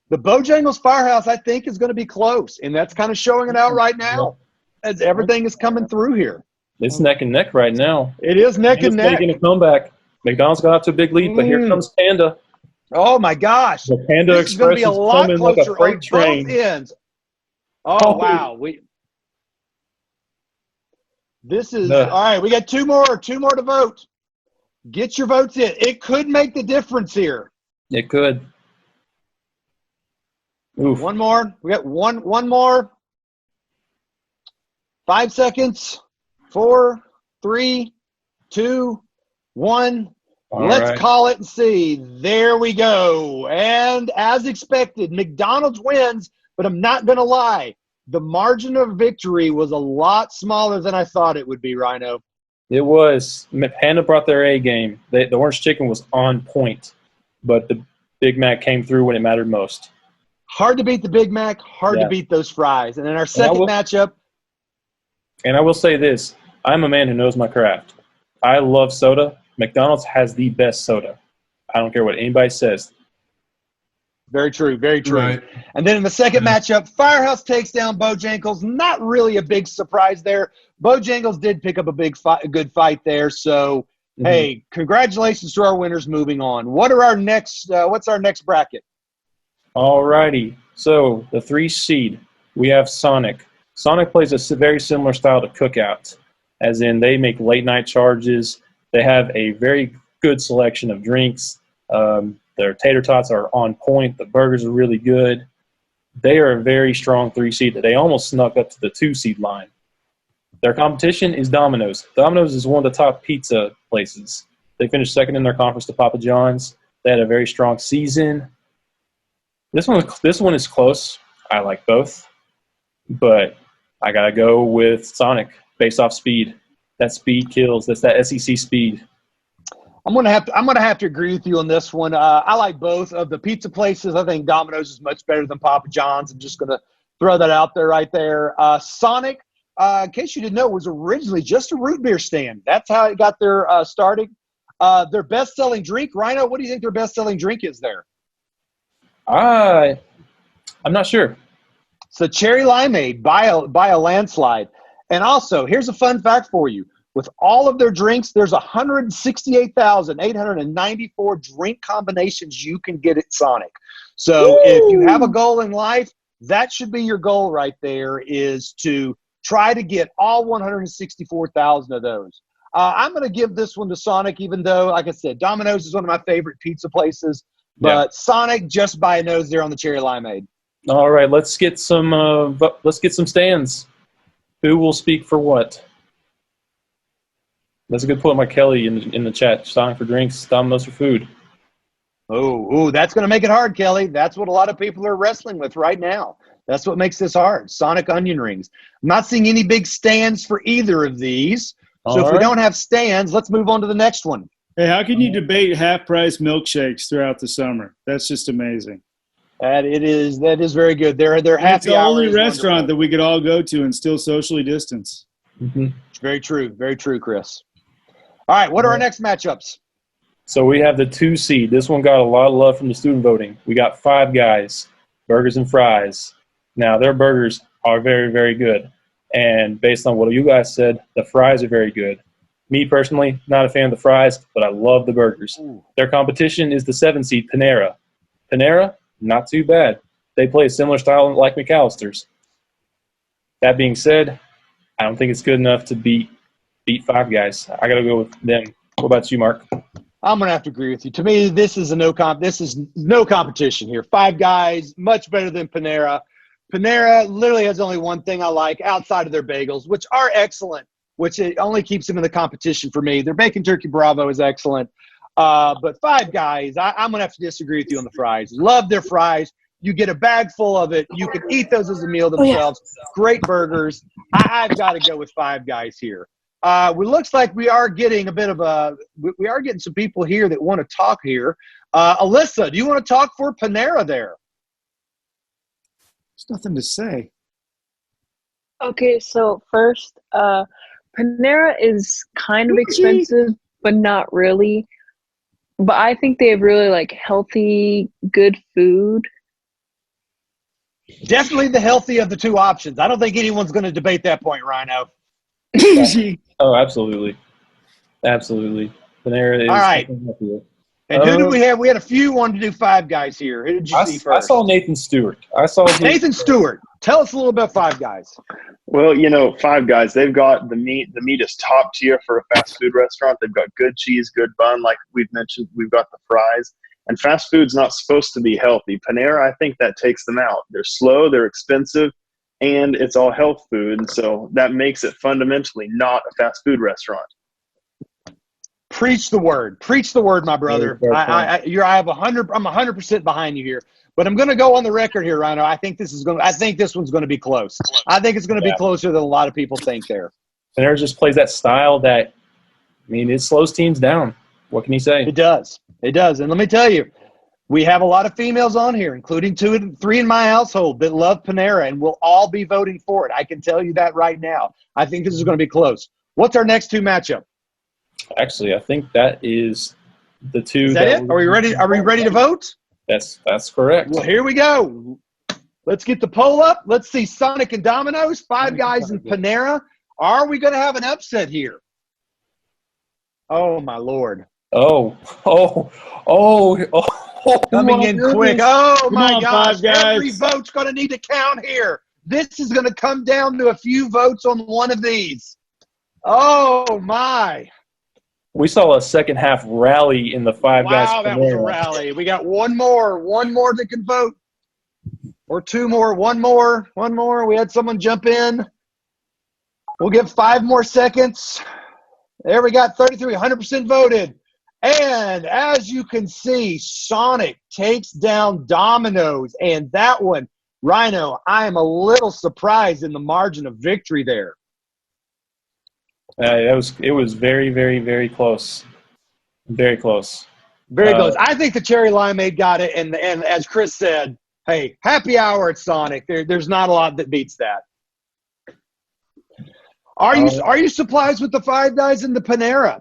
The Bojangles Firehouse, I think, is going to be close, and that's kind of showing it out right now as everything is coming through here. It's neck and neck right now. It is neck and neck. Making a comeback. McDonald's got off to a big lead, but here comes Panda. Oh, my gosh. The Panda this is going to be a lot closer like a freight on train. both ends. Oh, wow. This is all right. We got two more to vote. Get your votes in. It could make the difference here. It could. Oof. One more. We got one more. 5 seconds. 4, 3, 2, 1. Let's call it and see. There we go. And as expected, McDonald's wins, but I'm not going to lie. The margin of victory was a lot smaller than I thought it would be, Rhino. It was. Panda brought their A game. The orange chicken was on point, but the Big Mac came through when it mattered most. Hard to beat the Big Mac, hard to beat those fries. And in our second matchup. And I will say this. I'm a man who knows my craft. I love soda. McDonald's has the best soda. I don't care what anybody says. Very true, very true. Right. And then in the second matchup, Firehouse takes down Bojangles. Not really a big surprise there. Bojangles did pick up a good fight there. So, hey, congratulations to our winners. Moving on. What are our next? What's our next bracket? All righty. So the 3 seed, we have Sonic. Sonic plays a very similar style to Cookout, as in they make late night charges. They have a very good selection of drinks. Their tater tots are on point. The burgers are really good. They are a very strong 3 seed. They almost snuck up to the 2 seed line. Their competition is Domino's. Domino's is one of the top pizza places. They finished second in their conference to Papa John's. They had a very strong season. This one is close. I like both, but I gotta go with Sonic based off speed. That speed kills. That's that SEC speed. I'm gonna have to agree with you on this one. I like both of the pizza places. I think Domino's is much better than Papa John's. I'm just gonna throw that out there right there. Sonic, in case you didn't know, was originally just a root beer stand. That's how it got their starting. Their best-selling drink, Rhino. What do you think their best-selling drink is there? I'm not sure. It's a cherry limeade by a landslide. And also, here's a fun fact for you. With all of their drinks, there's 168,894 drink combinations you can get at Sonic. So if you have a goal in life, that should be your goal right there, is to try to get all 164,000 of those. I'm going to give this one to Sonic, even though, like I said, Domino's is one of my favorite pizza places. But Sonic, just by a nose there on the cherry limeade. All right, let's get some stands. Who will speak for what? That's a good point by Kelly in the chat. Sonic for drinks, Domino's for food. Oh, that's going to make it hard, Kelly. That's what a lot of people are wrestling with right now. That's what makes this hard. Sonic onion rings. I'm not seeing any big stands for either of these. So if we don't have stands, let's move on to the next one. Hey, how can you debate half-price milkshakes throughout the summer? That's just amazing. That is very good. They're happy hour. It's the only restaurant that we could all go to and still socially distance. Very true. Very true, Chris. All right, what are our next matchups? So we have the 2 seed. This one got a lot of love from the student voting. We got Five Guys, burgers and fries. Now, their burgers are very, very good. And based on what you guys said, the fries are very good. Me, personally, not a fan of the fries, but I love the burgers. Their competition is the 7 seed, Panera. Panera, not too bad. They play a similar style like McAllister's. That being said, I don't think it's good enough to beat Five Guys. I got to go with them. What about you, Mark? I'm going to have to agree with you. To me, this is no competition here. Five Guys, much better than Panera. Panera literally has only one thing I like outside of their bagels, which are excellent, which it only keeps them in the competition for me. Their bacon turkey Bravo is excellent. But Five Guys, I'm going to have to disagree with you on the fries. Love their fries. You get a bag full of it. You can eat those as a meal themselves. Great burgers. I've got to go with Five Guys here. It looks like we are getting we are getting some people here that want to talk here. Alyssa, do you want to talk for Panera there? There's nothing to say. Okay, so first, Panera is kind of expensive, but not really. But I think they have really healthy, good food. Definitely the healthy of the two options. I don't think anyone's going to debate that point, Rhino. Oh, absolutely. Absolutely. Panera is. All right. And who did we have? We had a few wanted to do Five Guys here. Who did you see first? I saw Nathan Stewart. Nathan Stewart. Tell us a little about Five Guys. Well, Five Guys, they've got the meat. The meat is top tier for a fast food restaurant. They've got good cheese, good bun. Like we've mentioned, we've got the fries. And fast food's not supposed to be healthy. Panera, I think that takes them out. They're slow, they're expensive, and it's all health food. And so that makes it fundamentally not a fast food restaurant. Preach the word, my brother. I'm 100% behind you here. But I'm going to go on the record here, Rhino. I think this one's going to be close. I think it's going to be closer than a lot of people think there. Panera just plays that style that, it slows teams down. What can you say? It does. And let me tell you, We have a lot of females on here, including 3 in my household that love Panera, and we'll all be voting for it. I can tell you that right now. I think this is going to be close. What's our next 2 matchup? Actually, I think that is the 2. Is that it? Are we ready? Are we ready to vote? That's correct. Well, here we go. Let's get the poll up. Let's see Sonic and Domino's, Five Guys and Panera. Are we going to have an upset here? Oh, my Lord. Oh. Coming in quick. Oh, my gosh. Five Guys. Every vote's going to need to count here. This is going to come down to a few votes on one of these. Oh, my. We saw a second half rally in the Five Guys. Wow, that was a rally. We got one more that can vote. Or 2 more, one more. We had someone jump in. We'll give 5 more seconds. There we got 33, 100% voted. And as you can see, Sonic takes down Domino's. And that one, Rhino, I am a little surprised in the margin of victory there. It was very, very, very close. Very close. Very close. I think the cherry limeade got it. And as Chris said, hey, happy hour at Sonic. There's not a lot that beats that. Are you surprised with the Five Guys and the Panera?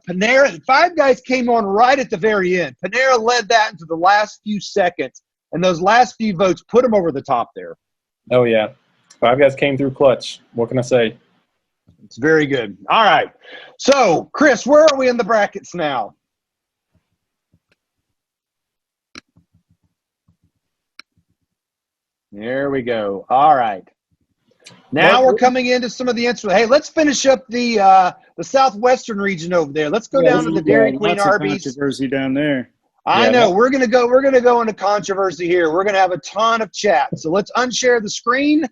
Five Guys came on right at the very end. Panera led that into the last few seconds, and those last few votes put them over the top there. Oh, yeah. Five Guys came through clutch. What can I say? It's very good. All right. So, Chris, where are we in the brackets now? There we go. All right. Now we're coming into some of the answers. Hey, let's finish up the southwestern region over there. Let's go down to the Dairy Queen, Arby's. Controversy down there. I know. We're gonna go into controversy here. We're gonna have a ton of chat. So let's unshare the screen.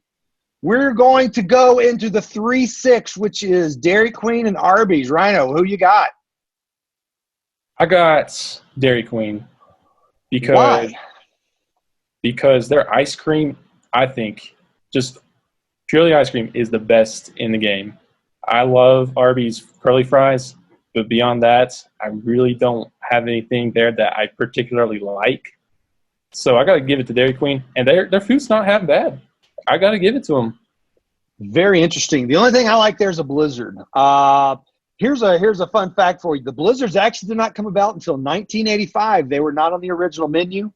We're going to go into the 3-6, which is Dairy Queen and Arby's. Rhino, who you got? I got Dairy Queen because their ice cream, I think, just purely ice cream is the best in the game. I love Arby's curly fries, but beyond that, I really don't have anything there that I particularly like. So I got to give it to Dairy Queen, and their food's not half bad. I got to give it to them. Very interesting. The only thing I like there is a Blizzard. Here's a fun fact for you. The Blizzards actually did not come about until 1985. They were not on the original menu.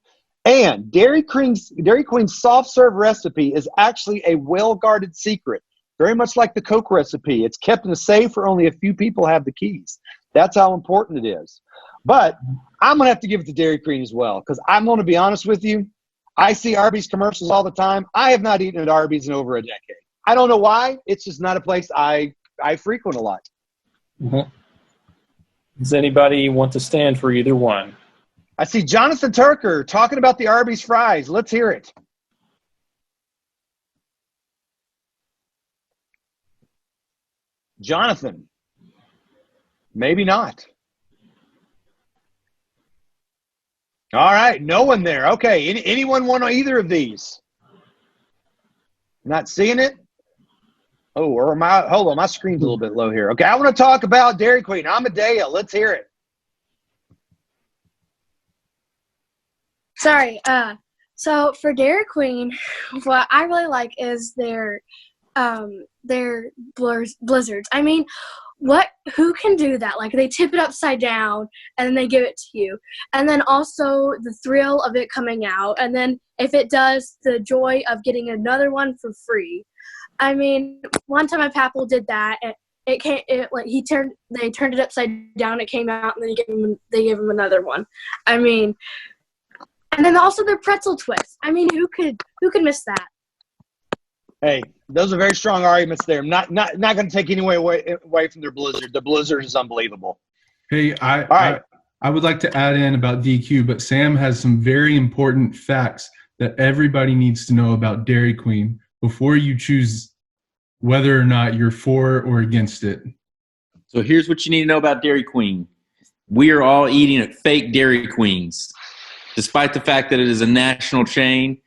And Dairy Queen's soft serve recipe is actually a well-guarded secret, very much like the Coke recipe. It's kept in a safe where only a few people have the keys. That's how important it is. But I'm going to have to give it to Dairy Queen as well, because I'm going to be honest with you. I see Arby's commercials all the time. I have not eaten at Arby's in over a decade. I don't know why. It's just not a place I frequent a lot. Mm-hmm. Does anybody want to stand for either one? I see Jonathan Turker talking about the Arby's fries. Let's hear it. Jonathan. Maybe not. All right, no one there. Okay, anyone want either of these? Not seeing it? Oh, hold on, my screen's a little bit low here. Okay, I want to talk about Dairy Queen. Amadea, let's hear it. Sorry. So for Dairy Queen, what I really like is their blizzards. I mean, who can do that? Like, they tip it upside down and then they give it to you. And then also the thrill of it coming out. And then if it does, the joy of getting another one for free. I mean, one time my papa did that, and they turned it upside down, it came out, and then they gave him another one. I mean, and then also their pretzel twist. I mean, who could miss that? Hey, those are very strong arguments there. I'm not going to take any away from their Blizzard. The Blizzard is unbelievable. Hey, I would like to add in about DQ, but Sam has some very important facts that everybody needs to know about Dairy Queen before you choose whether or not you're for or against it. So here's what you need to know about Dairy Queen. We are all eating at fake Dairy Queens. Despite the fact that it is a national chain,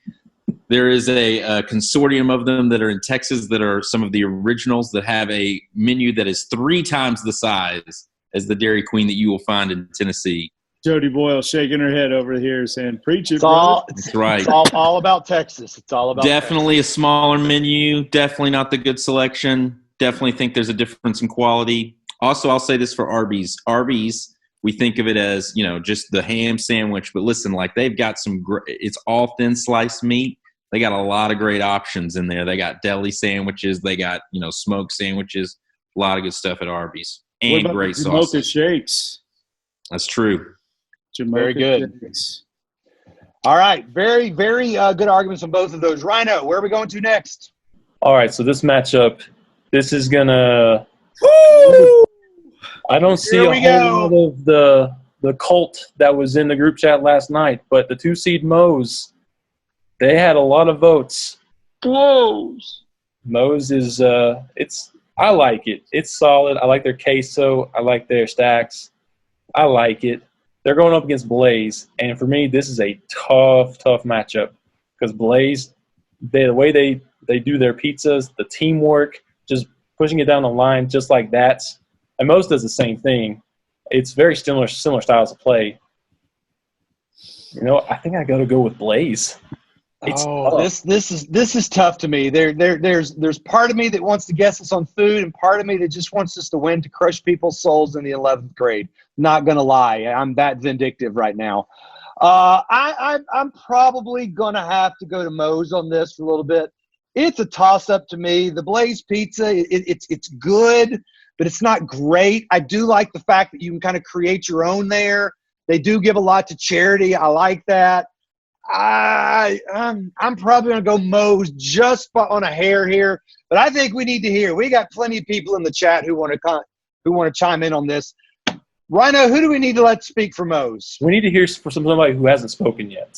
there is a consortium of them that are in Texas that are some of the originals that have a menu that is 3 times the size as the Dairy Queen that you will find in Tennessee. Jody Boyle shaking her head over here saying, preach it, It's all, brother. That's right. It's all about Texas. It's all about Definitely Texas. a smaller menu. Definitely not the good selection. Definitely think there's a difference in quality. Also, I'll say this for Arby's. Arby's, we think of it as, just the ham sandwich. But listen, like they've got it's all thin sliced meat. They got a lot of great options in there. They got deli sandwiches. They got, smoked sandwiches. A lot of good stuff at Arby's. And What about great the Jamocha sauces. shakes? That's true. Jamocha Very good. shakes. All right. Very, very good arguments on both of those. Rhino, where are we going to next? All right, so this matchup, this is gonna. I don't see a whole lot of the cult that was in the group chat last night, but the 2-seed Moe's, they had a lot of votes. Blows. Moe's is I like it. It's solid. I like their queso. I like their stacks. I like it. They're going up against Blaze, and for me, this is a tough matchup because Blaze, the way they do their pizzas, the teamwork, just pushing it down the line just like that. And Moe's does the same thing. It's very similar styles of play. I think I got to go with Blaze. It's tough. This is tough to me. There's part of me that wants to guess us on food, and part of me that just wants us to win to crush people's souls in the 11th grade. Not gonna lie, I'm that vindictive right now. I'm probably gonna have to go to Moe's on this for a little bit. It's a toss-up to me. The Blaze Pizza, it's good, but it's not great. I do like the fact that you can kind of create your own there. They do give a lot to charity. I like that. I'm probably going to go Moe's just on a hair here, but I think we need to hear. We got plenty of people in the chat who want to chime in on this. Rhino, who do we need to let speak for Moe's? We need to hear from somebody who hasn't spoken yet.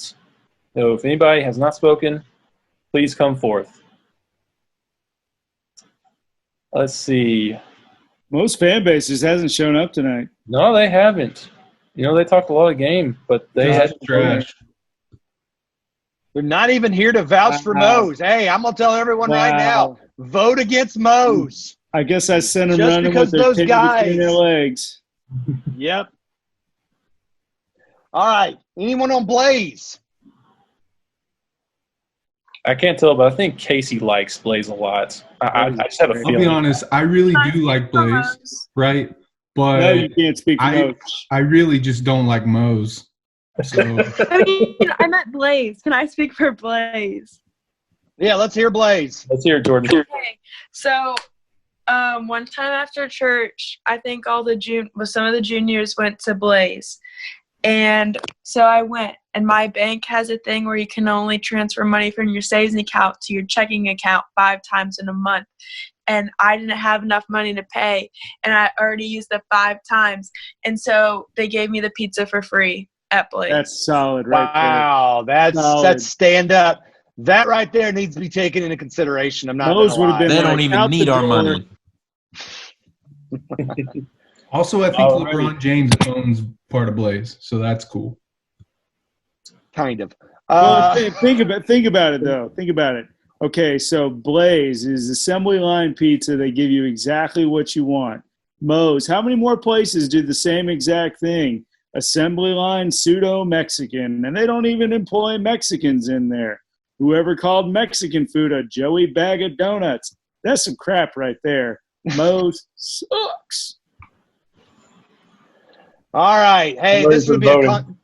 So if anybody has not spoken, please come forth. Let's see. Most fan bases hasn't shown up tonight. No, they haven't. They talked a lot of game, but they had trash. They're not even here to vouch for Moe's. Hey, I'm going to tell everyone right now, vote against Moe's. I guess I sent them Just running because with their those tail guys- between their legs. Yep. All right. Anyone on Blaze? I can't tell, but I think Casey likes Blaze a lot. I just have a feeling. I'll be honest, I really do like Blaze, right? But No, you can't speak for Moe's. I really just don't like Moe's. So I meant Blaze. Can I speak for Blaze? Yeah, let's hear Blaze. Let's hear it, Jordan. Okay. So, one time after church, I think some of the juniors went to Blaze. And so I went, and my bank has a thing where you can only transfer money from your savings account to your checking account 5 times in a month. And I didn't have enough money to pay, and I already used it 5 times. And so they gave me the pizza for free at Blaze. That's solid right there. Wow, that's Solid. stand up. That right there needs to be taken into consideration. I'm not Moe's gonna would have lie. been They don't like, even out the need our door. money. also, I think Alrighty. LeBron James owns part of Blaze, so that's cool. Kind of. Well, think about it though. Think about it. Okay, so Blaze is assembly line pizza. They give you exactly what you want. Moe's, how many more places do the same exact thing? Assembly line pseudo Mexican, and they don't even employ Mexicans in there. Whoever called Mexican food a Joey bag of donuts, that's some crap right there. Moe's sucks. All right. Hey, Where's the voting?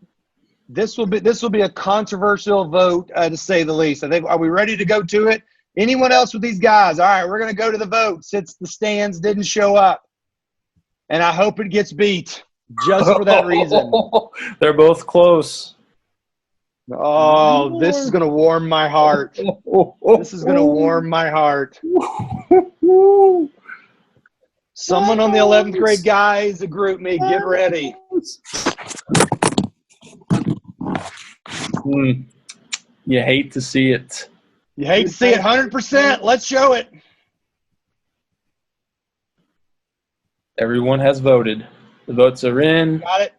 this will be a controversial vote to say the least. I think. Are we ready to go to it? Anyone else with these guys? All right, we're going to go to the vote since the stands didn't show up, and I hope it gets beat just for that reason. They're both close. Oh, this is going to warm my heart. This is going to warm my heart. Someone on the 11th grade guys, group me. Get ready. You hate to see it. You hate to see it. 100%. Let's show it. Everyone has voted. The votes are in. Got it.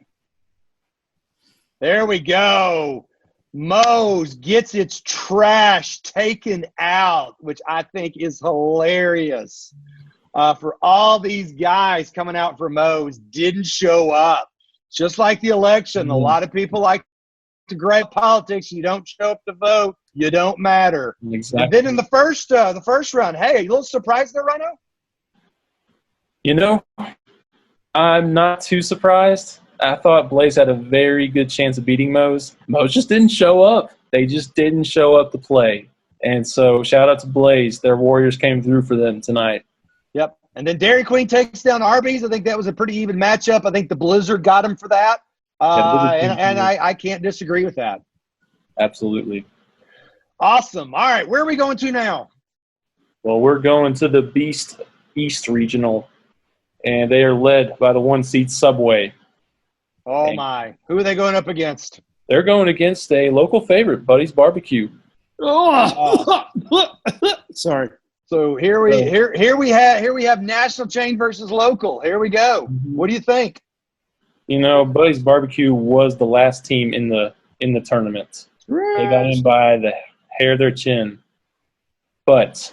There we go. Moe's gets its trash taken out, which I think is hilarious. For all these guys coming out for Moe's, didn't show up. just like the election. A lot of people like to grab politics. You don't show up to vote, you don't matter. Exactly. And then in the first round, hey, are you a little surprised there, Rhino? You know, I'm not too surprised. I thought Blaze had a very good chance of beating Mose. Mose just didn't show up. They just didn't show up to play. And so shout out to Blaze. Their Warriors came through for them tonight. Yep. And then Dairy Queen takes down Arby's. I think that was a pretty even matchup. I think the Blizzard got him for that. I can't disagree with that. Absolutely. Awesome. All right. Where are we going to now? Well, we're going to the Beast East Regional, and they are led by the 1 seed Subway. Oh, my. Who are they going up against? They're going against a local favorite, Buddy's Barbecue. Oh, sorry. So here we have national chain versus local. Here we go. What do you think? You know, Buddy's Barbecue was the last team in the tournament. They got in by the hair of their chin. But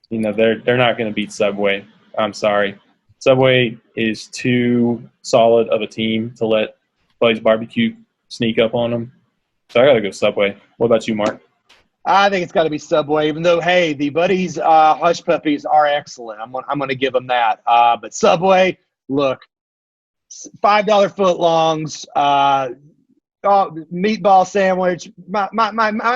you know, they're not going to beat Subway. I'm sorry. Subway is too solid of a team to let Buddy's Barbecue sneak up on them. So I got to go Subway. What about you, Mark? I think it's got to be Subway, even though, hey, the Buddies Hush Puppies are excellent. I'm going to give them that. But Subway, look, $5 footlongs, meatball sandwich,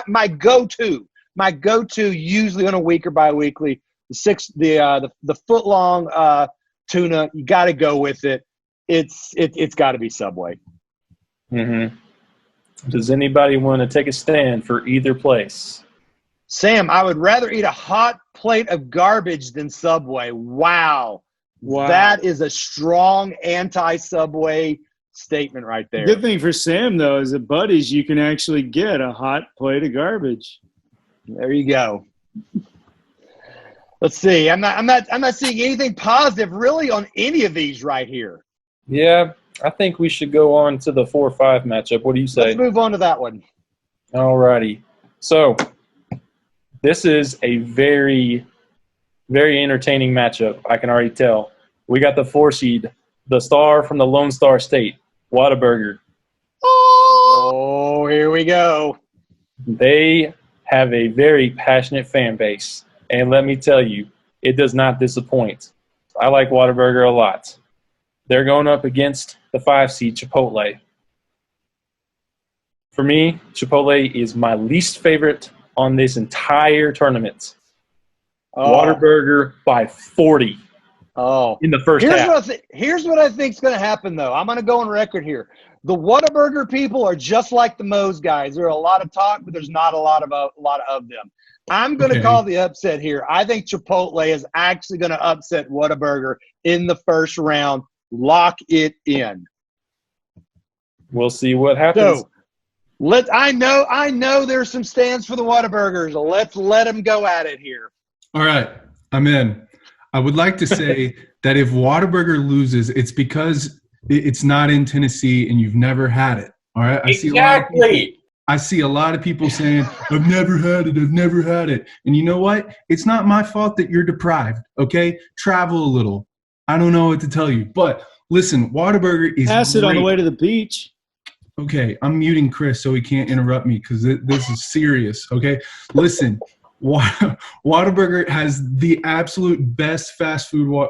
my go-to usually on a week or bi-weekly, the foot-long tuna. You got to go with it. It's got to be Subway. Mm-hmm. Does anybody want to take a stand for either place? Sam, I would rather eat a hot plate of garbage than Subway. Wow. That is a strong anti-Subway statement right there. Good thing for Sam, though, is at Buddy's you can actually get a hot plate of garbage. There you go. Let's see. I'm not seeing anything positive really on any of these right here. Yeah, I think we should go on to the 4-5 matchup. What do you say? Let's move on to that one. All righty. So this is a very, very entertaining matchup. I can already tell. We got the 4 seed, the star from the Lone Star State, Whataburger. Oh, here we go. They have a very passionate fan base. And let me tell you, it does not disappoint. I like Whataburger a lot. They're going up against the 5 seed Chipotle. For me, Chipotle is my least favorite on this entire tournament. Whataburger by 40 in the first half. Here's what I think is going to happen, though. I'm going to go on record here. The Whataburger people are just like the Moe's guys. There are a lot of talk, but there's not a lot of them. I'm going to call the upset here. I think Chipotle is actually going to upset Whataburger in the first round. Lock it in. We'll see what happens. So, I know there's some stands for the Whataburgers. Let's let them go at it here. All right, I'm in. I would like to say that if Whataburger loses, it's because it's not in Tennessee and you've never had it. All right, I see a lot of people saying, I've never had it. And you know what? It's not my fault that you're deprived, okay? Travel a little. I don't know what to tell you. But listen, Whataburger is Pass it on the way to the beach. Okay, I'm muting Chris so he can't interrupt me because this is serious, okay? Listen, Whataburger has the absolute best fast food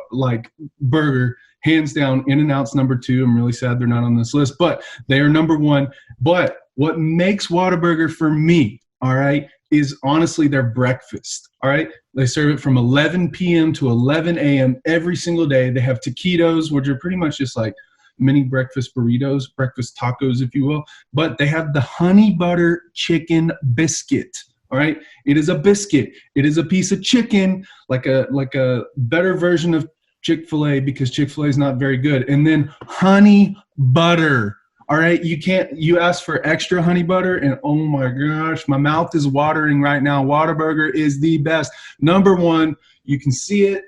burger, hands down. In-N-Out's number 2. I'm really sad they're not on this list, but they are number 1. But what makes Whataburger for me, all right, is honestly their breakfast, all right? They serve it from 11 p.m. to 11 a.m. every single day. They have taquitos, which are pretty much just like mini breakfast burritos, breakfast tacos, if you will. But they have the honey butter chicken biscuit, all right? It is a biscuit. It is a piece of chicken, like a better version of Chick-fil-A because Chick-fil-A is not very good. And then honey butter. All right, you ask for extra honey butter, and oh my gosh, my mouth is watering right now. Whataburger is the best. Number 1, you can see it,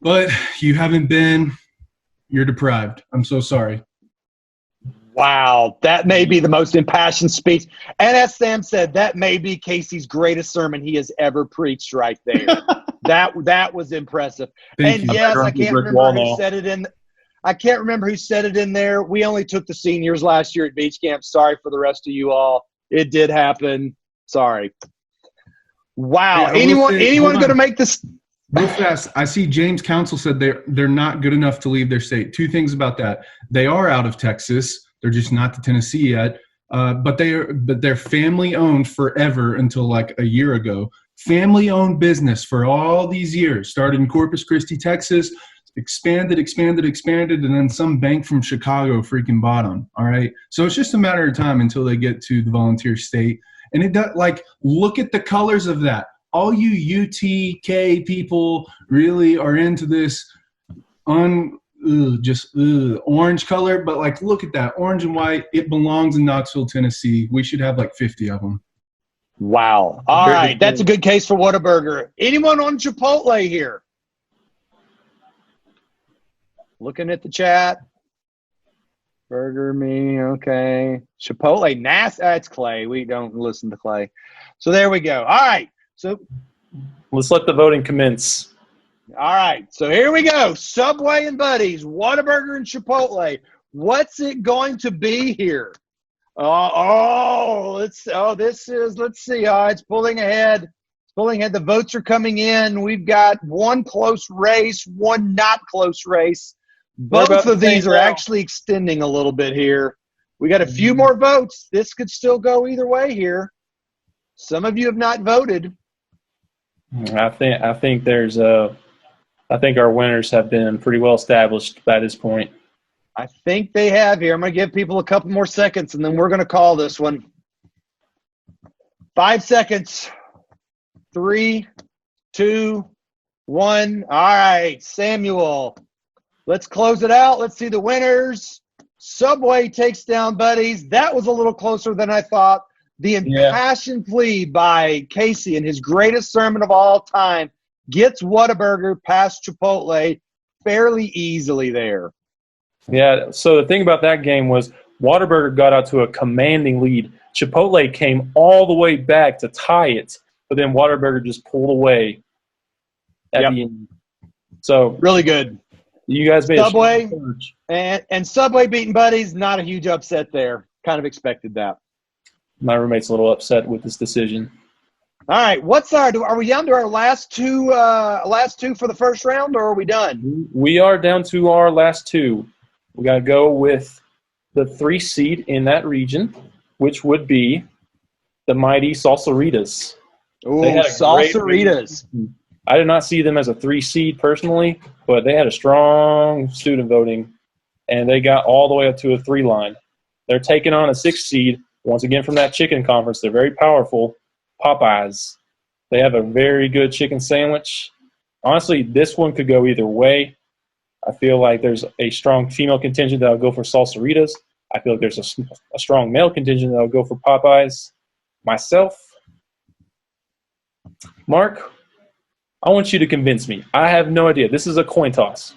but you haven't been, you're deprived. I'm so sorry. Wow, that may be the most impassioned speech. And as Sam said, that may be Casey's greatest sermon he has ever preached right there. That was impressive. Thank you. Yes, I can't remember who said it I can't remember who said it in there. We only took the seniors last year at beach camp. Sorry for the rest of you all. It did happen. Sorry. Wow. Hey, anyone going to make this? Real fast, I see James Council said they're not good enough to leave their state. Two things about that. They are out of Texas. They're just not to Tennessee yet. But they're family owned forever until like a year ago. Family owned business for all these years. Started in Corpus Christi, Texas, expanded, and then some bank from Chicago freaking bought them. All right. So it's just a matter of time until they get to the volunteer state. And it does, like, look at the colors of that. All you UTK people really are into this orange color, but like, look at that orange and white. It belongs in Knoxville, Tennessee. We should have like 50 of them. Wow. All right. That's a good case for Whataburger. Anyone on Chipotle here? Looking at the chat. Burger me. Okay. Chipotle. That's Clay. We don't listen to Clay. So there we go. All right. So let's let the voting commence. All right. So here we go. Subway and Buddies, Whataburger and Chipotle. What's it going to be here? Let's see. It's pulling ahead. The votes are coming in. We've got one close race, one not close race. Both of these are actually extending a little bit here. We got a few more votes. This could still go either way here. Some of you have not voted. I think our winners have been pretty well established by this point. I think they have here. I'm going to give people a couple more seconds, and then we're going to call this one. 5 seconds. 3, 2, 1. All right, Samuel. Let's close it out. Let's see the winners. Subway takes down Buddies. That was a little closer than I thought. The impassioned plea by Casey in his greatest sermon of all time gets Whataburger past Chipotle fairly easily there. Yeah, so the thing about that game was Whataburger got out to a commanding lead. Chipotle came all the way back to tie it, but then Whataburger just pulled away at the end. So really good. You guys made Subway and Subway beating Buddies, not a huge upset there. Kind of expected that. My roommate's a little upset with this decision. All right, are we down to our last two for the first round, or are we done? We are down to our last two. We got to go with the 3 seed in that region, which would be the mighty Salsaritas. Oh, Salsaritas. I did not see them as a 3 seed personally, but they had a strong student voting, and they got all the way up to a 3 line. They're taking on a 6 seed. Once again, from that chicken conference, they're very powerful. Popeyes. They have a very good chicken sandwich. Honestly, this one could go either way. I feel like there's a strong female contingent that will go for Salsaritas. I feel like there's a strong male contingent that will go for Popeyes. Myself, Mark, I want you to convince me. I have no idea. This is a coin toss.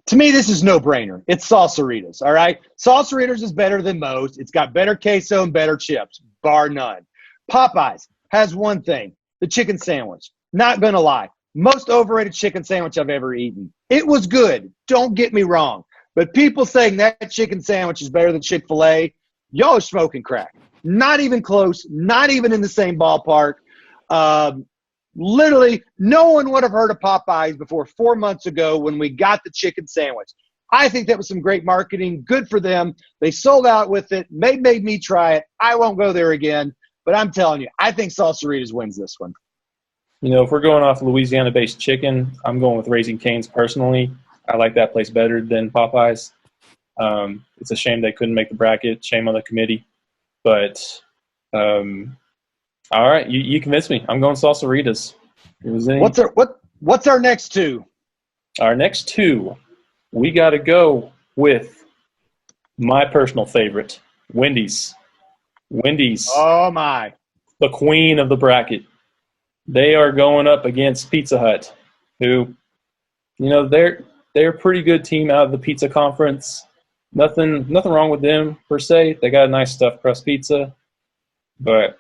To me, this is no-brainer. It's Salsaritas, all right? Salsaritas is better than most. It's got better queso and better chips, bar none. Popeyes has one thing, the chicken sandwich. Not going to lie. Most overrated chicken sandwich I've ever eaten. It was good. Don't get me wrong. But people saying that chicken sandwich is better than Chick-fil-A, y'all are smoking crack. Not even close. Not even in the same ballpark. Literally, no one would have heard of Popeyes before 4 months ago when we got the chicken sandwich. I think that was some great marketing. Good for them. They sold out with it. Made me try it. I won't go there again. But I'm telling you, I think Salsaritas wins this one. You know, if we're going off Louisiana-based chicken, I'm going with Raising Cane's personally. I like that place better than Popeyes. It's a shame they couldn't make the bracket. Shame on the committee. But, all right, you convinced me. I'm going Salsaritas. What's our next two? Our next two, we got to go with my personal favorite, Wendy's. Wendy's. Oh, my. The queen of the bracket. They are going up against Pizza Hut, who, you know, they're a pretty good team out of the pizza conference. Nothing wrong with them, per se. They got a nice stuffed crust pizza. But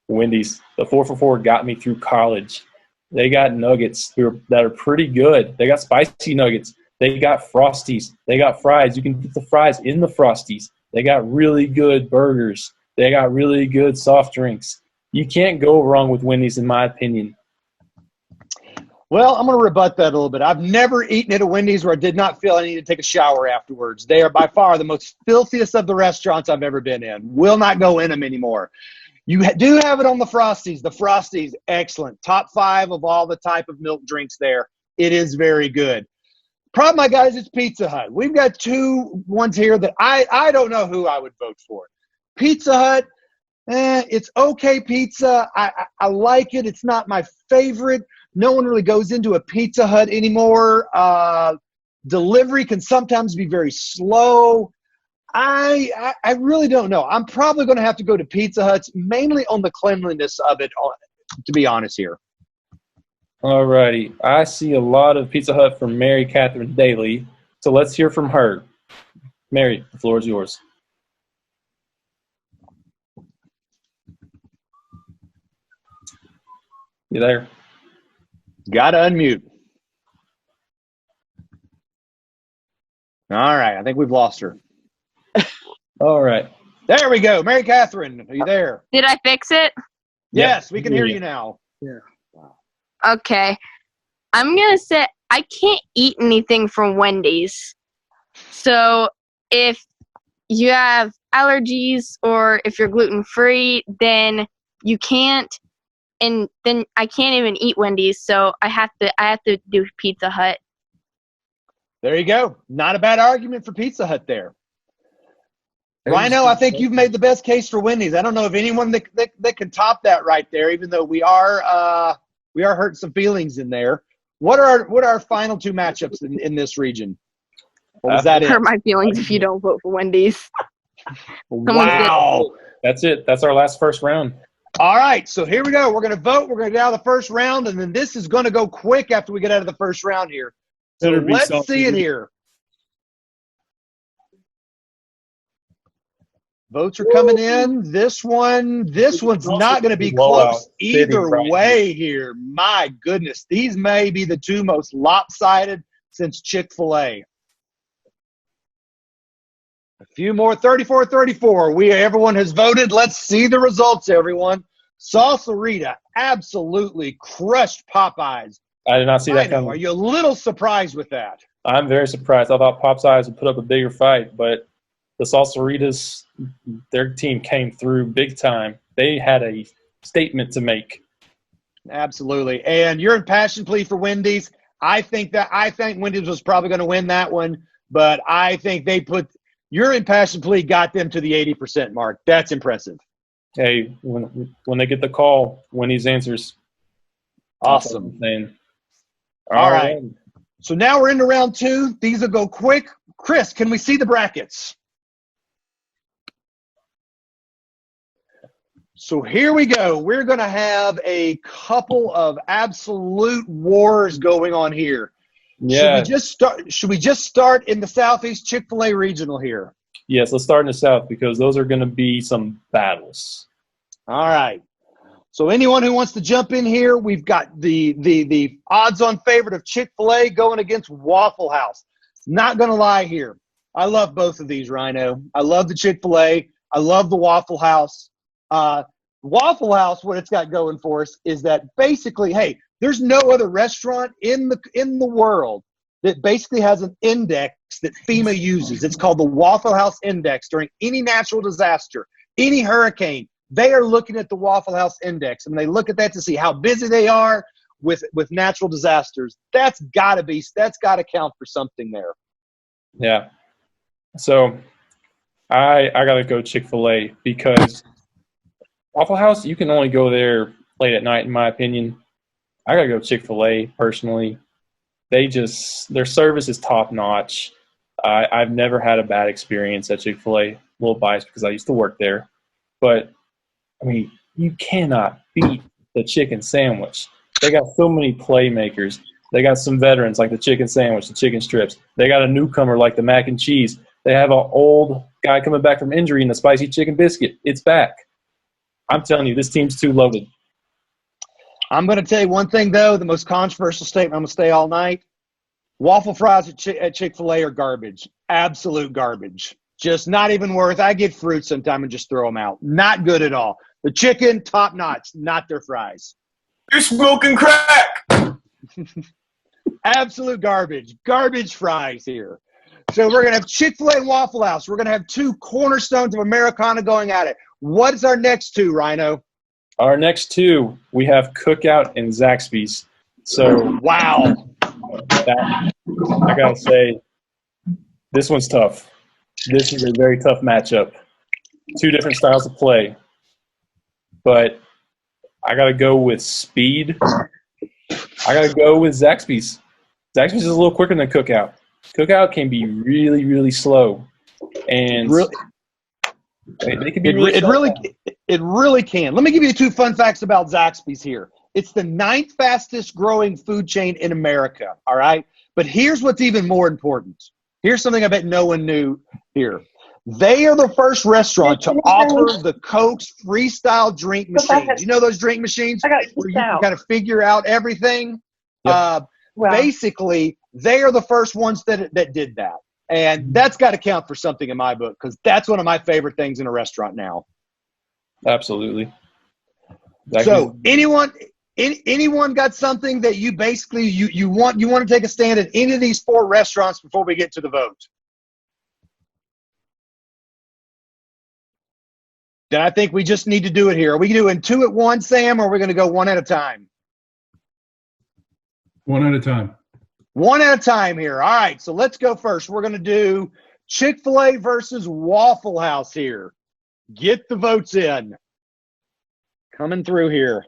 Wendy's, the 4 for $4 got me through college. They got nuggets that are pretty good. They got spicy nuggets. They got Frosties. They got fries. You can get the fries in the Frosties. They got really good burgers. They got really good soft drinks. You can't go wrong with Wendy's, in my opinion. Well, I'm going to rebut that a little bit. I've never eaten at a Wendy's where I did not feel I needed to take a shower afterwards. They are by far the most filthiest of the restaurants I've ever been in. Will not go in them anymore. You do have it on the Frosties. The Frosties, excellent. Top 5 of all the type of milk drinks there. It is very good. Problem, my guys, it's Pizza Hut. We've got 2 ones here that I don't know who I would vote for. Pizza Hut, it's okay pizza. I like it. It's not my favorite. No one really goes into a Pizza Hut anymore. Delivery can sometimes be very slow. I really don't know. I'm probably going to have to go to Pizza Hut's, mainly on the cleanliness of it, to be honest here. All righty. I see a lot of Pizza Hut from Mary Catherine Daly, so let's hear from her. Mary, the floor is yours. You there? Got to unmute. All right. I think we've lost her. All right. There we go. Mary Catherine, are you there? Did I fix it? Yes, we can hear you now. Yeah. Okay. I'm going to say I can't eat anything from Wendy's. So if you have allergies or if you're gluten-free, then you can't. And then I can't even eat Wendy's, so I have to do Pizza Hut. There you go. Not a bad argument for Pizza Hut there. Rhino, I think you've made the best case for Wendy's. I don't know of anyone that can top that right there, even though we are hurting some feelings in there. What are our final 2 matchups in this region? What was that? Hurt my feelings if you don't vote for Wendy's. Wow. That's it. That's our last first round. All right, so here we go. We're going to vote. We're going to get out of the first round, and then this is going to go quick after we get out of the first round here. So let's see it here. Votes are coming in. This one's not going to be close either way here. My goodness, these may be the 2 most lopsided since Chick-fil-A. A few more, 34-34. Everyone has voted. Let's see the results, everyone. Salsarita absolutely crushed Popeyes. I did not see that coming. Are you a little surprised with that? I'm very surprised. I thought Popeyes would put up a bigger fight, but the Salsaritas, their team came through big time. They had a statement to make. Absolutely. And your impassioned plea for Wendy's, I think Wendy's was probably going to win that one, but I think your impassioned plea got them to the 80% mark. That's impressive. Hey, when they get the call, Wendy's answers. Awesome. All right. So now we're into round 2. These will go quick. Chris, can we see the brackets? So here we go. We're going to have a couple of absolute wars going on here. Yeah. Should we just start in the Southeast Chick-fil-A regional here? Yes, let's start in the South because those are going to be some battles. All right. So anyone who wants to jump in here, we've got the odds-on favorite of Chick-fil-A going against Waffle House. Not going to lie here. I love both of these, Rhino. I love the Chick-fil-A. I love the Waffle House. Waffle House, what it's got going for us is that basically, hey, there's no other restaurant in the world that basically has an index that FEMA uses. It's called the Waffle House Index. During any natural disaster, any hurricane, they are looking at the Waffle House Index, and they look at that to see how busy they are with natural disasters. That's got to count for something there. Yeah. So I got to go Chick-fil-A because Waffle House, you can only go there late at night, in my opinion. I got to go Chick-fil-A personally. Their service is top notch. I've never had a bad experience at Chick-fil-A. A little biased because I used to work there. But, I mean, you cannot beat the chicken sandwich. They got so many playmakers. They got some veterans like the chicken sandwich, the chicken strips. They got a newcomer like the mac and cheese. They have an old guy coming back from injury in the spicy chicken biscuit. It's back. I'm telling you, this team's too loaded. I'm going to tell you one thing, though, the most controversial statement. I'm going to stay all night. Waffle fries at Chick-fil-A are garbage. Absolute garbage. Just not even worth. I get fruit sometime and just throw them out. Not good at all. The chicken, top notch, not their fries. You're smoking crack. Absolute garbage. Garbage fries here. So we're going to have Chick-fil-A and Waffle House. We're going to have two cornerstones of Americana going at it. What is our next two, Rhino? Our next two, we have Cookout and Zaxby's. So, wow. I got to say, this one's tough. This is a very tough matchup. Two different styles of play. But I got to go with speed. I got to go with Zaxby's. Zaxby's is a little quicker than Cookout. Cookout can be really, really slow. And really, they can be really it really can. Let me give you two fun facts about Zaxby's here. It's the 9th fastest growing food chain in America, all right? But here's what's even more important. Here's something I bet no one knew here. They are the first restaurant to offer the Coke's freestyle drink machines. You know those drink machines where you can kind of figure out everything? Yep. Basically, they are the first ones that did that. And that's got to count for something in my book because that's one of my favorite things in a restaurant now. Absolutely. So anyone got something that you basically you want to take a stand at any of these four restaurants before we get to the vote? Then I think we just need to do it here. Are we doing two at once, Sam, or are we going to go one at a time? One at a time. One at a time here. All right, so let's go first. We're going to do Chick-fil-A versus Waffle House here. Get the votes in. Coming through here.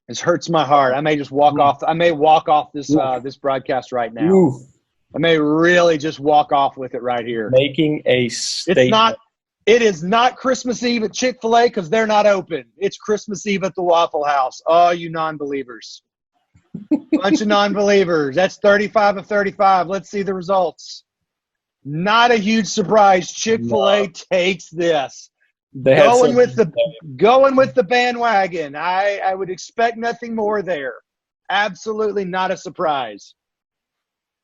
This hurts my heart. I may just walk off. I may walk off this this broadcast right now. Ooh. I may really just walk off with it right here. Making a statement. It is not Christmas Eve at Chick-fil-A because they're not open. It's Christmas Eve at the Waffle House. Oh, you non-believers. Bunch of non-believers. That's 35 of 35. Let's see the results. Not a huge surprise. Chick-fil-A takes this. Going with the bandwagon. I would expect nothing more there. Absolutely not a surprise.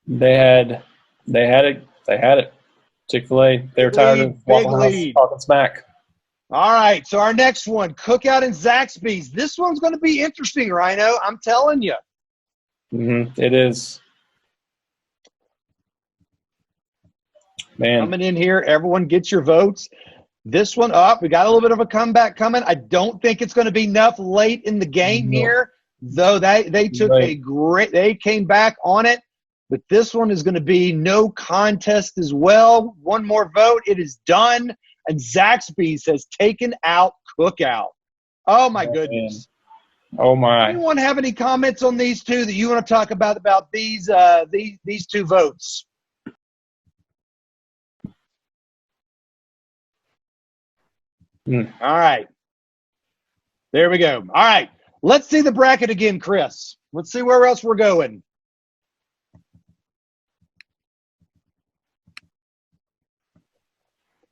They had it. Chick-fil-A. They're tired of Waffle House talking smack. All right, so our next one, Cookout and Zaxby's. This one's going to be interesting, Rhino. I'm telling you. It is. Man. Coming in here, everyone gets your votes. This one up. We got a little bit of a comeback coming. I don't think it's going to be enough late in the game here, though they took they came back on it. But this one is going to be no contest as well. One more vote. It is done. And Zaxby's has taken out Cookout. Oh, my goodness. Man. Oh, my. Anyone have any comments on these two that you want to talk about these two votes? All right. There we go. All right. Let's see the bracket again, Chris. Let's see where else we're going.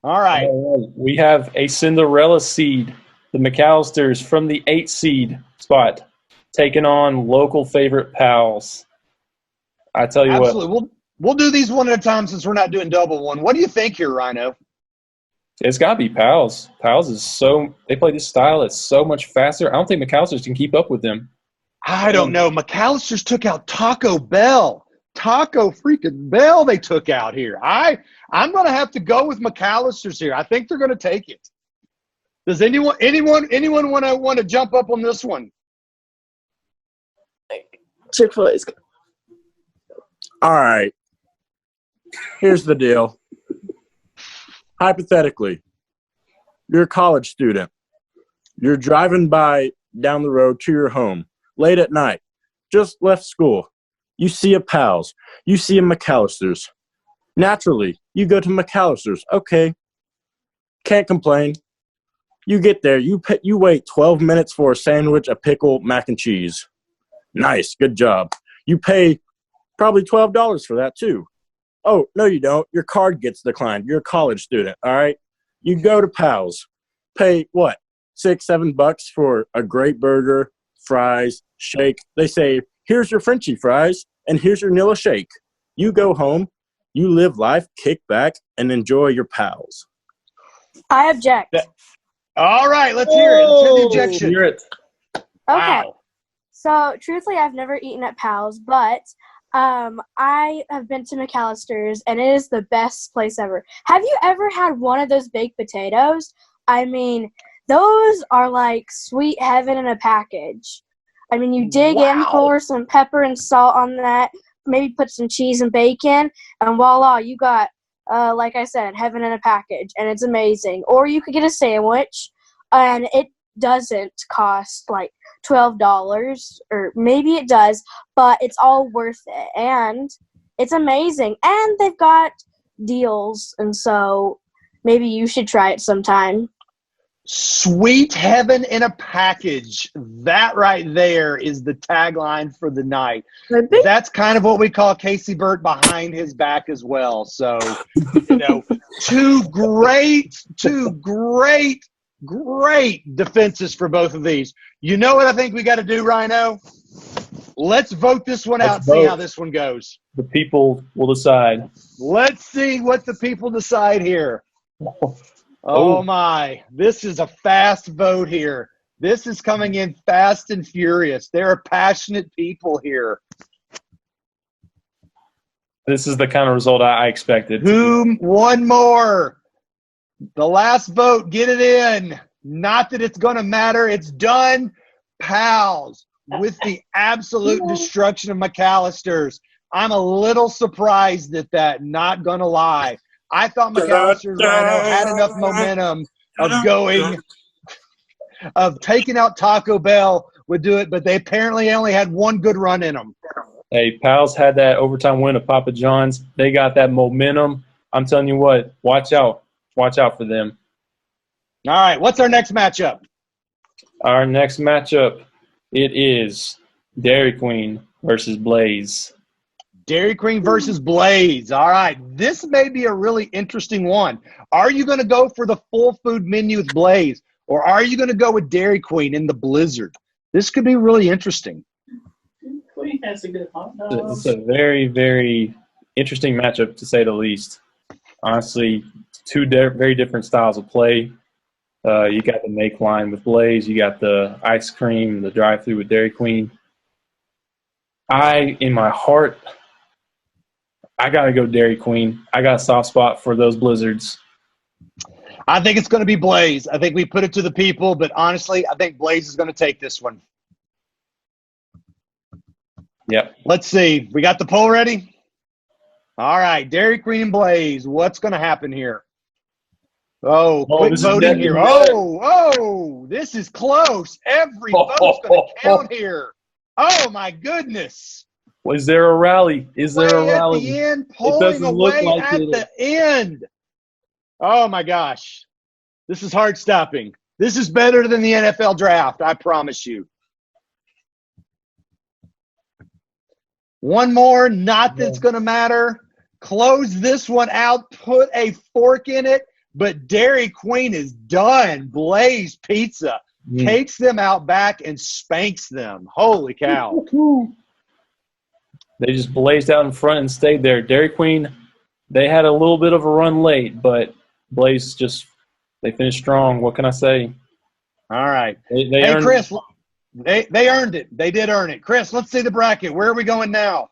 All right. We have a Cinderella seed, the McAllisters from the 8 seed spot, taking on local favorite Pals. I tell you what. We'll do these one at a time since we're not doing double one. What do you think here, Rhino? It's got to be Pals. Pals is they play this style. It's so much faster. I don't think McAllisters can keep up with them. I don't know. McAllisters took out Taco Bell. Taco freaking Bell they took out here. I'm going to have to go with McAllisters here. I think they're going to take it. Does anyone want to jump up on this one? Chick-fil-A's. All right. Here's the deal. Hypothetically, you're a college student. You're driving down the road to your home late at night. Just left school. You see a Pals. You see a McAllisters. Naturally, you go to McAllisters. Okay. Can't complain. You get there. You wait 12 minutes for a sandwich, a pickle, mac and cheese. Nice. Good job. You pay probably $12 for that too. Oh, no, you don't. Your card gets declined. You're a college student, all right? You go to Pals. Pay, what, $6-7 for a great burger, fries, shake. They say, here's your Frenchie fries, and here's your Nilla shake. You go home, you live life, kick back, and enjoy your pals. I object. All right, let's hear it. Let's hear the objection. Hear it. Okay. Wow. So, truthfully, I've never eaten at Pal's, but I have been to McAllister's, and it is the best place ever. Have you ever had one of those baked potatoes? I mean, those are like sweet heaven in a package. I mean, you dig in, pour some pepper and salt on that, maybe put some cheese and bacon, and voila, you got, like I said, heaven in a package, and it's amazing. Or you could get a sandwich, and it doesn't cost like $12, or maybe it does, but it's all worth it, and it's amazing. And they've got deals, and so maybe you should try it sometime. Sweet heaven in a package. That right there is the tagline for the night. That's kind of what we call Casey Burt behind his back as well. So, two great defenses for both of these. You know what I think we got to do, Rhino? Let's vote this one out, see how this one goes. The people will decide. Let's see what the people decide here. Oh my, this is a fast vote here. This is coming in fast and furious. There are passionate people here. This is the kind of result I expected. One more. The last vote, get it in. Not that it's going to matter. It's done. Pals, with the absolute destruction of McAllister's. I'm a little surprised at that, not going to lie. I thought McAllister's Rhino had enough momentum of taking out Taco Bell would do it, but they apparently only had one good run in them. Hey, Pals had that overtime win of Papa John's. They got that momentum. I'm telling you what, watch out. Watch out for them. All right, what's our next matchup? Our next matchup, it is Dairy Queen versus Blaze. Dairy Queen versus Blaze. All right, this may be a really interesting one. Are you going to go for the full food menu with Blaze, or are you going to go with Dairy Queen in the Blizzard? This could be really interesting. Queen has a good hot dog. It's a very, very interesting matchup, to say the least. Honestly, two very different styles of play. You got the make line with Blaze. You got the ice cream, the drive-through with Dairy Queen. In my heart, I got to go Dairy Queen. I got a soft spot for those Blizzards. I think it's going to be Blaze. I think we put it to the people, but honestly, I think Blaze is going to take this one. Yep. Let's see. We got the poll ready? All right, Dairy Queen and Blaze. What's going to happen here? Quick voting here. This is close. Every vote's going to count here. Oh, my goodness. Is there a rally? Is there a rally? At the end, pulling away at the end. Oh, my gosh. This is hard stopping. This is better than the NFL draft, I promise you. One more, not that it's going to matter. Close this one out. Put a fork in it. But Dairy Queen is done. Blaze Pizza takes them out back and spanks them. Holy cow. They just blazed out in front and stayed there. Dairy Queen, they had a little bit of a run late, but Blaze they finished strong. What can I say? All right. They hey, Chris, they earned it. They did earn it. Chris, let's see the bracket. Where are we going now?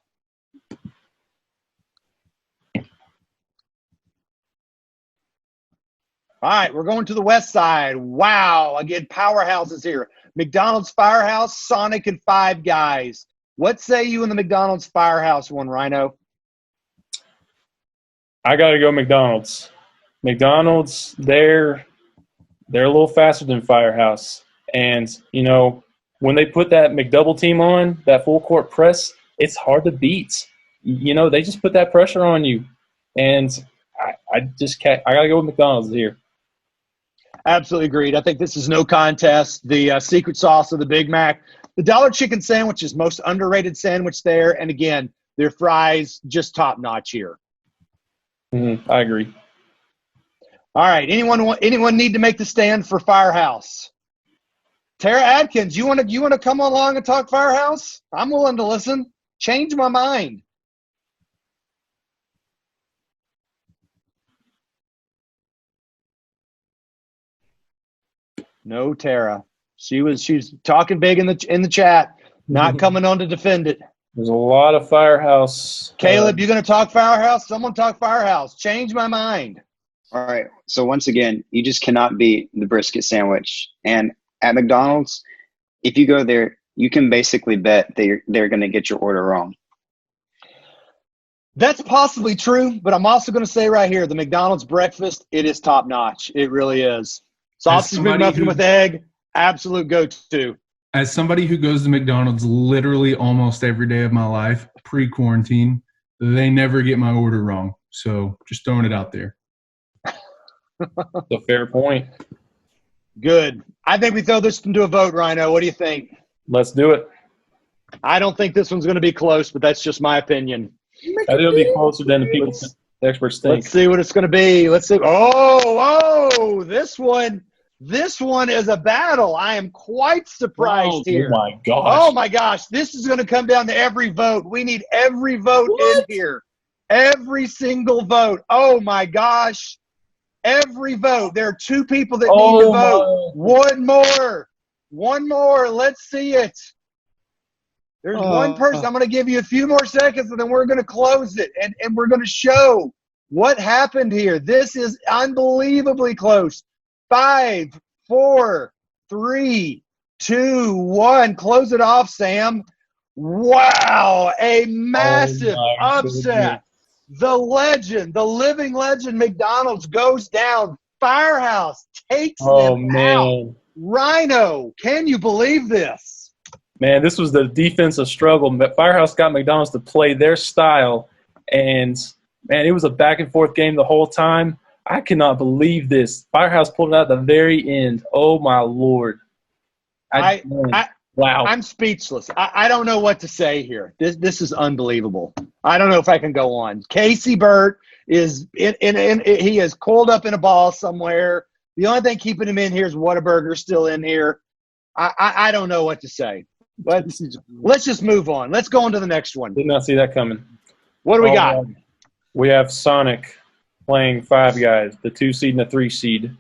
All right, we're going to the west side. Wow, again, powerhouses here. McDonald's Firehouse, Sonic, and Five Guys. What say you in the McDonald's Firehouse one, Rhino? I got to go McDonald's. McDonald's, they're a little faster than Firehouse. And, when they put that McDouble team on, that full court press, it's hard to beat. They just put that pressure on you. And I got to go with McDonald's here. Absolutely agreed. I think this is no contest. The secret sauce of the Big Mac. The Dollar Chicken Sandwich is most underrated sandwich there. And again, their fries just top notch here. I agree. All right. Anyone need to make the stand for Firehouse? Tara Adkins, you want to come along and talk Firehouse? I'm willing to listen. Change my mind. No, Tara. She's talking big in the chat, not coming on to defend it. There's a lot of Firehouse. Caleb, you going to talk Firehouse? Someone talk Firehouse. Change my mind. All right. So once again, you just cannot beat the brisket sandwich. And at McDonald's, if you go there, you can basically bet they're going to get your order wrong. That's possibly true, but I'm also going to say right here, the McDonald's breakfast, it is top notch. It really is. Sausage McMuffin with egg, absolute go-to. As somebody who goes to McDonald's literally almost every day of my life, pre-quarantine, they never get my order wrong. So just throwing it out there. That's a fair point. Good. I think we throw this into a vote, Rhino. What do you think? Let's do it. I don't think this one's going to be close, but that's just my opinion. I think it'll be closer than the experts think. Let's see what it's going to be. Let's see. Oh, this one is a battle. I am quite surprised here. Oh, my gosh. Oh, my gosh. This is going to come down to every vote. We need every vote in here. Every single vote. Oh, my gosh. Every vote. There are two people that need to vote. One more. Let's see it. There's one person. I'm going to give you a few more seconds, and then we're going to close it, and we're going to show what happened here. This is unbelievably close. 5, 4, 3, 2, 1. Close it off, Sam. Wow, a massive upset. The legend, the living legend McDonald's goes down. Firehouse takes them out. Rhino, can you believe this? Man, this was the defensive struggle. Firehouse got McDonald's to play their style, and, man, it was a back-and-forth game the whole time. I cannot believe this. Firehouse pulled it out at the very end. Oh, my Lord. Wow. I'm speechless. I don't know what to say here. This is unbelievable. I don't know if I can go on. Casey Burt is he is coiled up in a ball somewhere. The only thing keeping him in here is Whataburger still in here. I don't know what to say. Let's just move on. Let's go on to the next one. Did not see that coming. What do we got? We have Sonic playing Five Guys, the 2 seed and the 3 seed.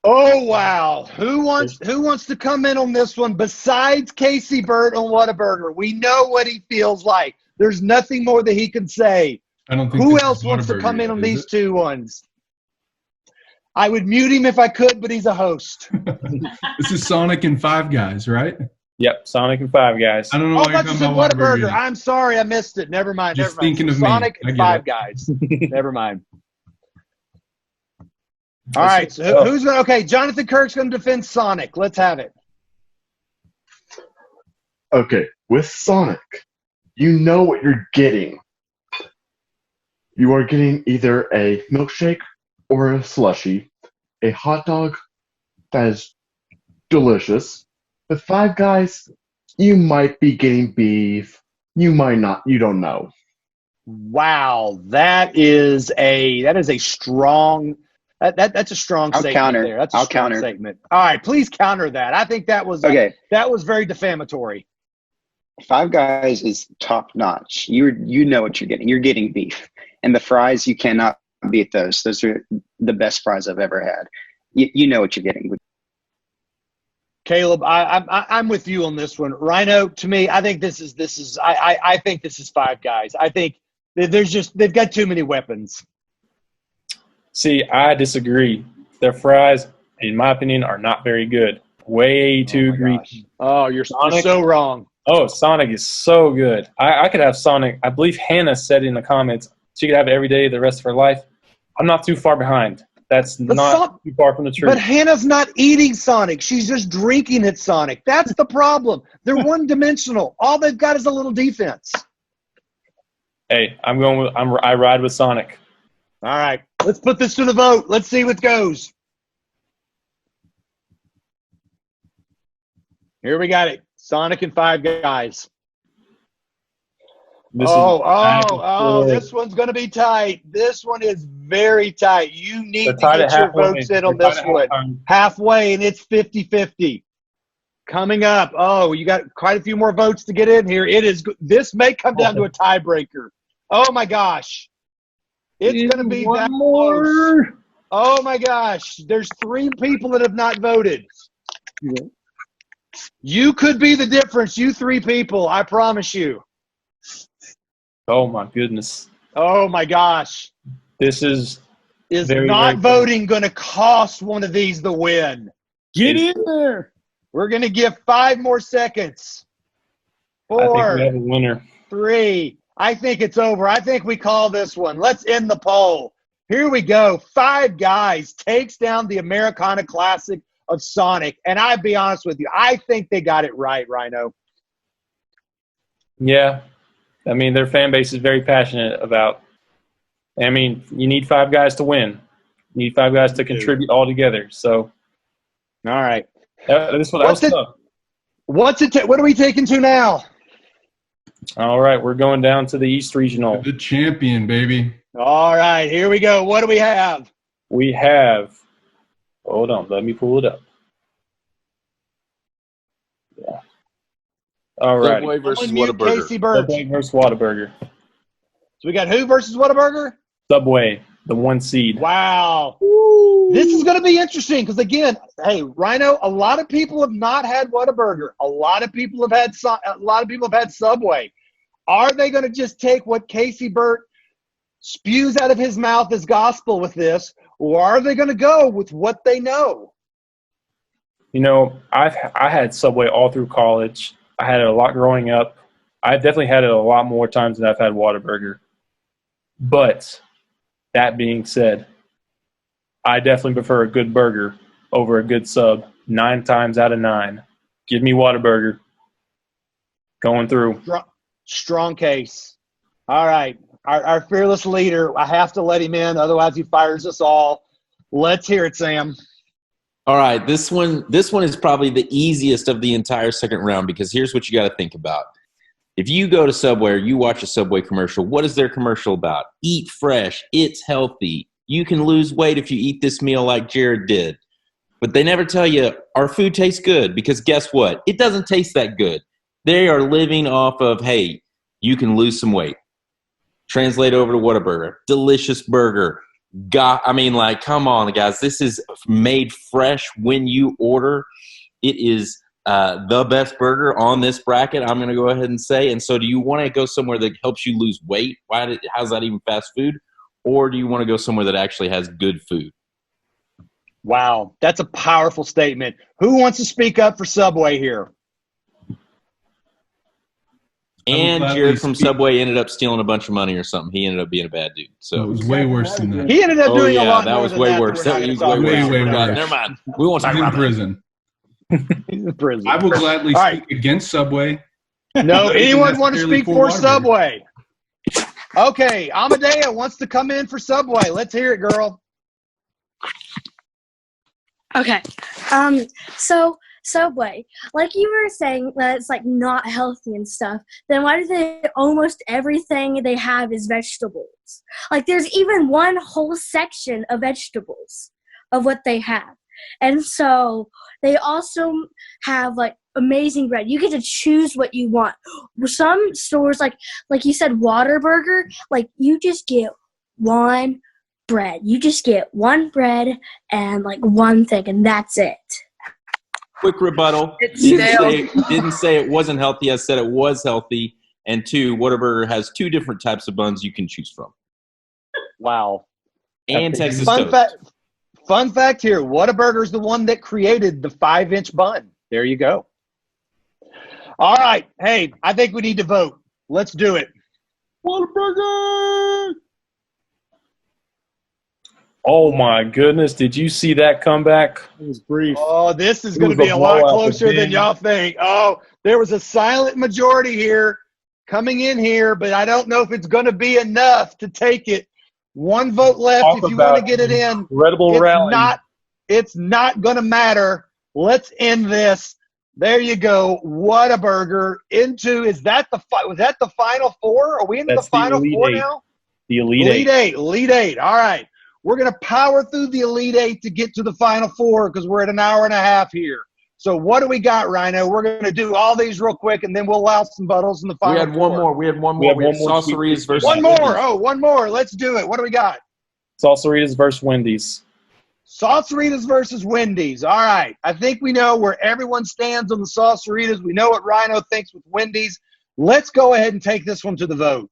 Oh, wow. Who wants to come in on this one besides Casey Burt on Whataburger? We know what he feels like. There's nothing more that he can say. I don't think Who else wants to come in on these two ones? I would mute him if I could, but he's a host. This is Sonic and Five Guys, right? Yep, Sonic and Five Guys. I don't know why you're talking about Whataburger. I'm sorry, I missed it. Never mind. Just thinking of me. Sonic and Five Guys. Never mind. All right, so who's going to – okay, Jonathan Kirk's going to defend Sonic. Let's have it. Okay, with Sonic, you know what you're getting. You are getting either a milkshake or a slushie, a hot dog that is delicious. With Five Guys, you might be getting beef. You might not. You don't know. Wow, that is a strong – That's a strong statement there. That's a strong statement. All right, please counter that. I think that was that was very defamatory. Five Guys is top notch. You know what you're getting. You're getting beef, and the fries, you cannot beat those. Those are the best fries I've ever had. You know what you're getting. Caleb, I'm with you on this one. Rhino, to me, I think this is I think this is Five Guys. I think they've got too many weapons. See, I disagree. Their fries, in my opinion, are not very good. Way too greasy. Oh, you're so wrong. Oh, Sonic is so good. I could have Sonic. I believe Hannah said in the comments she could have it every day the rest of her life. I'm not too far behind. That's not too far from the truth. But Hannah's not eating Sonic. She's just drinking at Sonic. That's the problem. They're one-dimensional. All they've got is a little defense. Hey, I ride with Sonic. All right. Let's put this to the vote. Let's see what goes. Here we got it. Sonic and Five Guys. This one's going to be tight. This one is very tight. You need to get your votes in on this one. Halfway, and it's 50-50. Coming up. Oh, you got quite a few more votes to get in here. This may come down to a tiebreaker. Oh my gosh. It's going to be that close. Oh my gosh. There's 3 people that have not voted. You could be the difference, you 3 people. I promise you. Oh my goodness. Oh my gosh. This is not voting going to cost one of these the win? Get in there. We're going to give 5 more seconds. I think 4, we have a winner. 3. I think it's over. I think we call this one. Let's end the poll. Here we go. 5 Guys takes down the Americana Classic of Sonic. And I'll be honest with you, I think they got it right, Rhino. Yeah. I mean, their fan base is very passionate about. I mean, you need 5 guys to win. You need 5 guys to contribute all together. So, all right. That was tough. What are we taking to now? All right, we're going down to the East Regional. The champion, baby. All right, here we go. What do we have? We have. Hold on, let me pull it up. Yeah. All right. Subway versus Whataburger. Subway versus Whataburger. So we got who versus Whataburger? Subway, the 1 seed. Wow. This is going to be interesting because, again, hey, Rhino, a lot of people have not had Whataburger. A lot of people have had Subway. Are they going to just take what Casey Burt spews out of his mouth as gospel with this, or are they going to go with what they know? You know, I had Subway all through college. I had it a lot growing up. I've definitely had it a lot more times than I've had Whataburger. But that being said, I definitely prefer a good burger over a good sub 9 times out of 9. Give me Whataburger. Going through. Strong case. All right. Our fearless leader, I have to let him in, otherwise he fires us all. Let's hear it, Sam. All right, this one is probably the easiest of the entire second round because here's what you got to think about. If you go to Subway or you watch a Subway commercial, what is their commercial about? Eat fresh. It's healthy. You can lose weight if you eat this meal like Jared did. But they never tell you our food tastes good because guess what? It doesn't taste that good. They are living off of, hey, you can lose some weight. Translate over to Whataburger. Delicious burger. Come on, guys. This is made fresh when you order. It is the best burger on this bracket, I'm going to go ahead and say. And so do you want to go somewhere that helps you lose weight? How's that even fast food? Or do you want to go somewhere that actually has good food? Wow, that's a powerful statement. Who wants to speak up for Subway here? And Jared from Subway ended up stealing a bunch of money or something. He ended up being a bad dude. So it was way worse than that. He ended up doing a lot that more was than way that. worse. That was way worse. Never mind. We won't talk about prison. He's in prison. I will gladly speak against Subway. No, anyone want to speak for Whataburger. Subway? Okay, Amadea wants to come in for Subway. Let's hear it, girl. Okay. So Subway, like you were saying that it's like not healthy and stuff, then why do they almost everything they have is vegetables? Like there's even one whole section of vegetables of what they have. And so they also have like amazing bread. You get to choose what you want. Some stores like you said Whataburger, like you just get one bread. You just get one bread and like one thing and that's it. Quick rebuttal. Didn't say it wasn't healthy. I said it was healthy. And 2, Whataburger has 2 different types of buns you can choose from. Wow. And Texas toast. Fun fact here, Whataburger is the one that created the 5-inch bun. There you go. All right. Hey, I think we need to vote. Let's do it. Whataburger! Oh my goodness! Did you see that comeback? It was brief. Oh, this is going to be a lot closer than y'all think. Oh, there was a silent majority here coming in here, but I don't know if it's going to be enough to take it. 1 vote left if you want to get it in. Incredible rally. It's not going to matter. Let's end this. There you go. Whataburger into was that the final 4? Are we into the final 4 now? The Elite Eight. Elite 8. All right. We're going to power through the Elite 8 to get to the final 4 because we're at an hour and a half here. So what do we got, Rhino? We're going to do all these real quick, and then we'll allow some buttles in the final. We had one more. We had one more. We have Salsaritas versus one more. Wendy's. Oh, one more. Let's do it. What do we got? Salsaritas versus Wendy's. Salsaritas versus Wendy's. All right. I think we know where everyone stands on the Salsaritas. We know what Rhino thinks with Wendy's. Let's go ahead and take this one to the vote.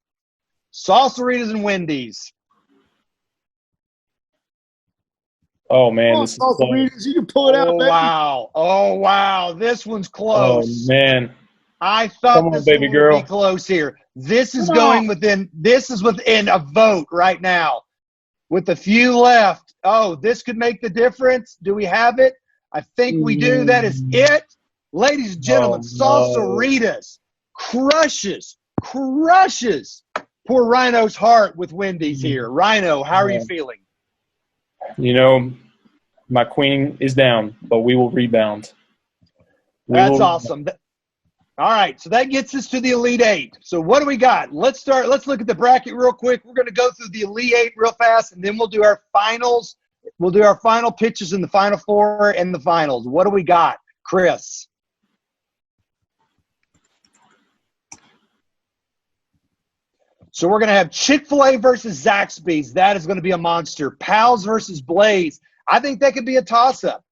Salsaritas and Wendy's. Oh, man. This is Salsaritas, you can pull it out, Oh, baby. wow. Oh, wow. This one's Oh, close. man. I thought Come on, this baby one girl. would be close here. This is within a vote right now. With a few left. Oh, this could make the difference. Do we have it? I think we do. That is it. Ladies and gentlemen, Salsaritas crushes poor Rhino's heart with Wendy's here. Rhino, how are you feeling? You know, my queen is down, but we will rebound. That's awesome. All right, so that gets us to the Elite Eight. So what do we got? Let's look at the bracket real quick. We're going to go through the Elite Eight real fast, and then we'll do our finals. We'll do our final pitches in the Final Four and the finals. What do we got, Chris? So we're going to have Chick-fil-A versus Zaxby's. That is going to be a monster. Pals versus Blaze. I think that could be a toss-up.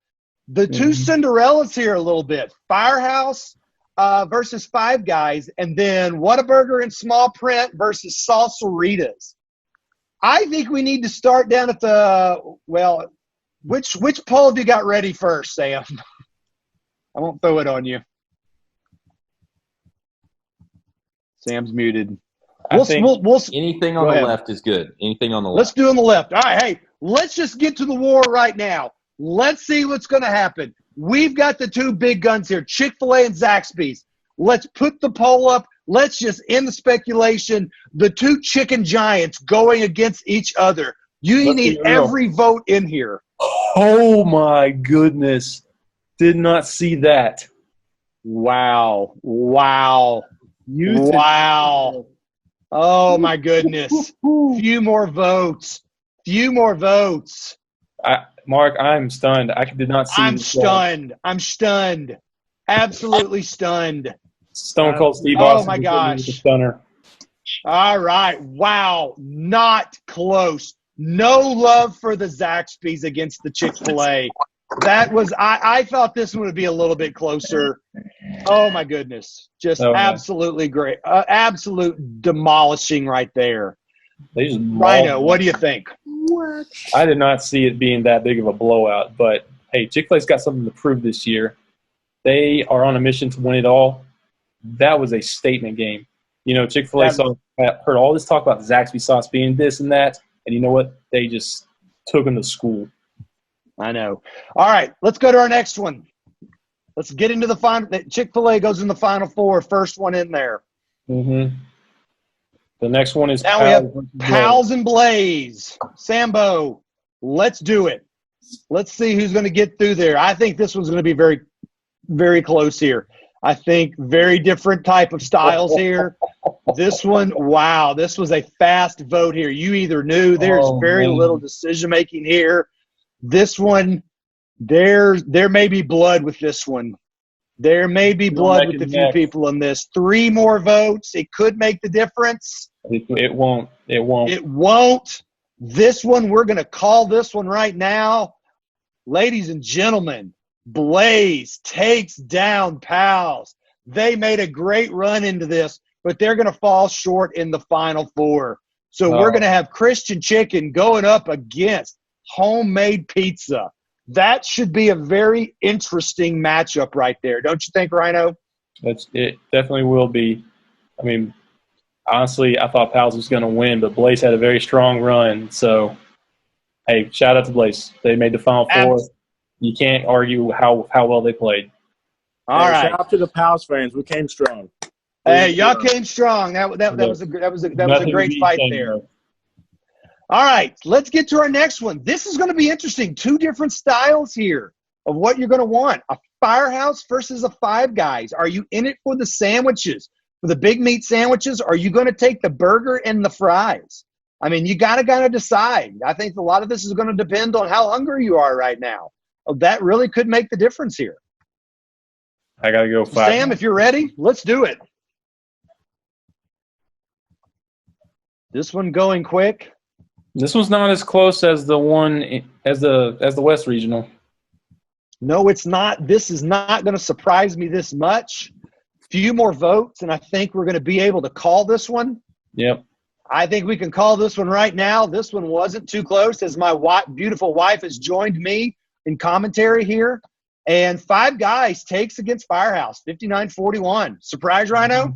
The two Cinderellas here a little bit. Firehouse versus Five Guys, and then Whataburger and Small Print versus Salsaritas. I think we need to start down at the which poll have you got ready first, Sam? I won't throw it on you. Sam's muted. Anything on the left is good. Anything on the left. Let's do on the left. All right, hey, let's just get to the war right now. Let's see what's going to happen. We've got the two big guns here, Chick-fil-A and Zaxby's. Let's put the poll up. Let's just end the speculation. The two chicken giants going against each other. You need every vote in here. Oh, my goodness. Did not see that. Wow. Wow. Wow. Oh, my goodness. Few more votes. Mark, I'm stunned. I did not see I'm stunned. I'm stunned. Absolutely stunned. Stone Cold Steve Austin. Oh, my gosh. Stunner. All right. Wow. Not close. No love for the Zaxby's against the Chick-fil-A. That was – I thought this one would be a little bit closer. Oh, my goodness. Just absolutely great. Absolute demolishing right there. They just Rhino, what do you think? I did not see it being that big of a blowout, but hey, Chick-fil-A's got something to prove this year. They are on a mission to win it all. That was a statement game. You know, Chick-fil-A heard all this talk about the Zaxby sauce being this and that, and you know what? They just took them to school. I know. All right, let's go to our next one. Let's get into the final. Chick-fil-A goes in the Final Four, first one in there. Mm-hmm. The next one is now we have Pals and Blaze. Sambo, let's do it. Let's see who's going to get through there. I think this one's going to be very, very close here. I think very different type of styles here. This one, wow, this was a fast vote here. You either knew there's very little decision-making here. This one, there may be blood with this one. There may be blood with a few people in this. 3 more votes. It could make the difference. It won't. It won't. It won't. This one, we're going to call this one right now. Ladies and gentlemen, Blaze takes down Pals. They made a great run into this, but they're going to fall short in the Final Four. So we're going to have Christian Chicken going up against Homemade Pizza. That should be a very interesting matchup right there. Don't you think, Rhino? It definitely will be. I mean, honestly, I thought Pals was going to win, but Blaze had a very strong run. So, hey, shout out to Blaze. They made the Final Four. You can't argue how well they played. All right. Shout out to the Pals fans. We came strong. Hey, y'all came strong. That was a great fight there. All right, let's get to our next one. This is going to be interesting. 2 different styles here of what you're going to want. A Firehouse versus a Five Guys. Are you in it for the sandwiches, for the big meat sandwiches? Or are you going to take the burger and the fries? I mean, you got to kind of decide. I think a lot of this is going to depend on how hungry you are right now. That really could make the difference here. I got to go 5. Sam, if you're ready, let's do it. This one going quick. This one's not as close as the one as the West Regional. No, it's not. This is not going to surprise me this much. Few more votes, and I think we're going to be able to call this one. Yep. I think we can call this one right now. This one wasn't too close, as my beautiful wife has joined me in commentary here. And Five Guys takes against Firehouse, 59-41. Surprise, Rhino?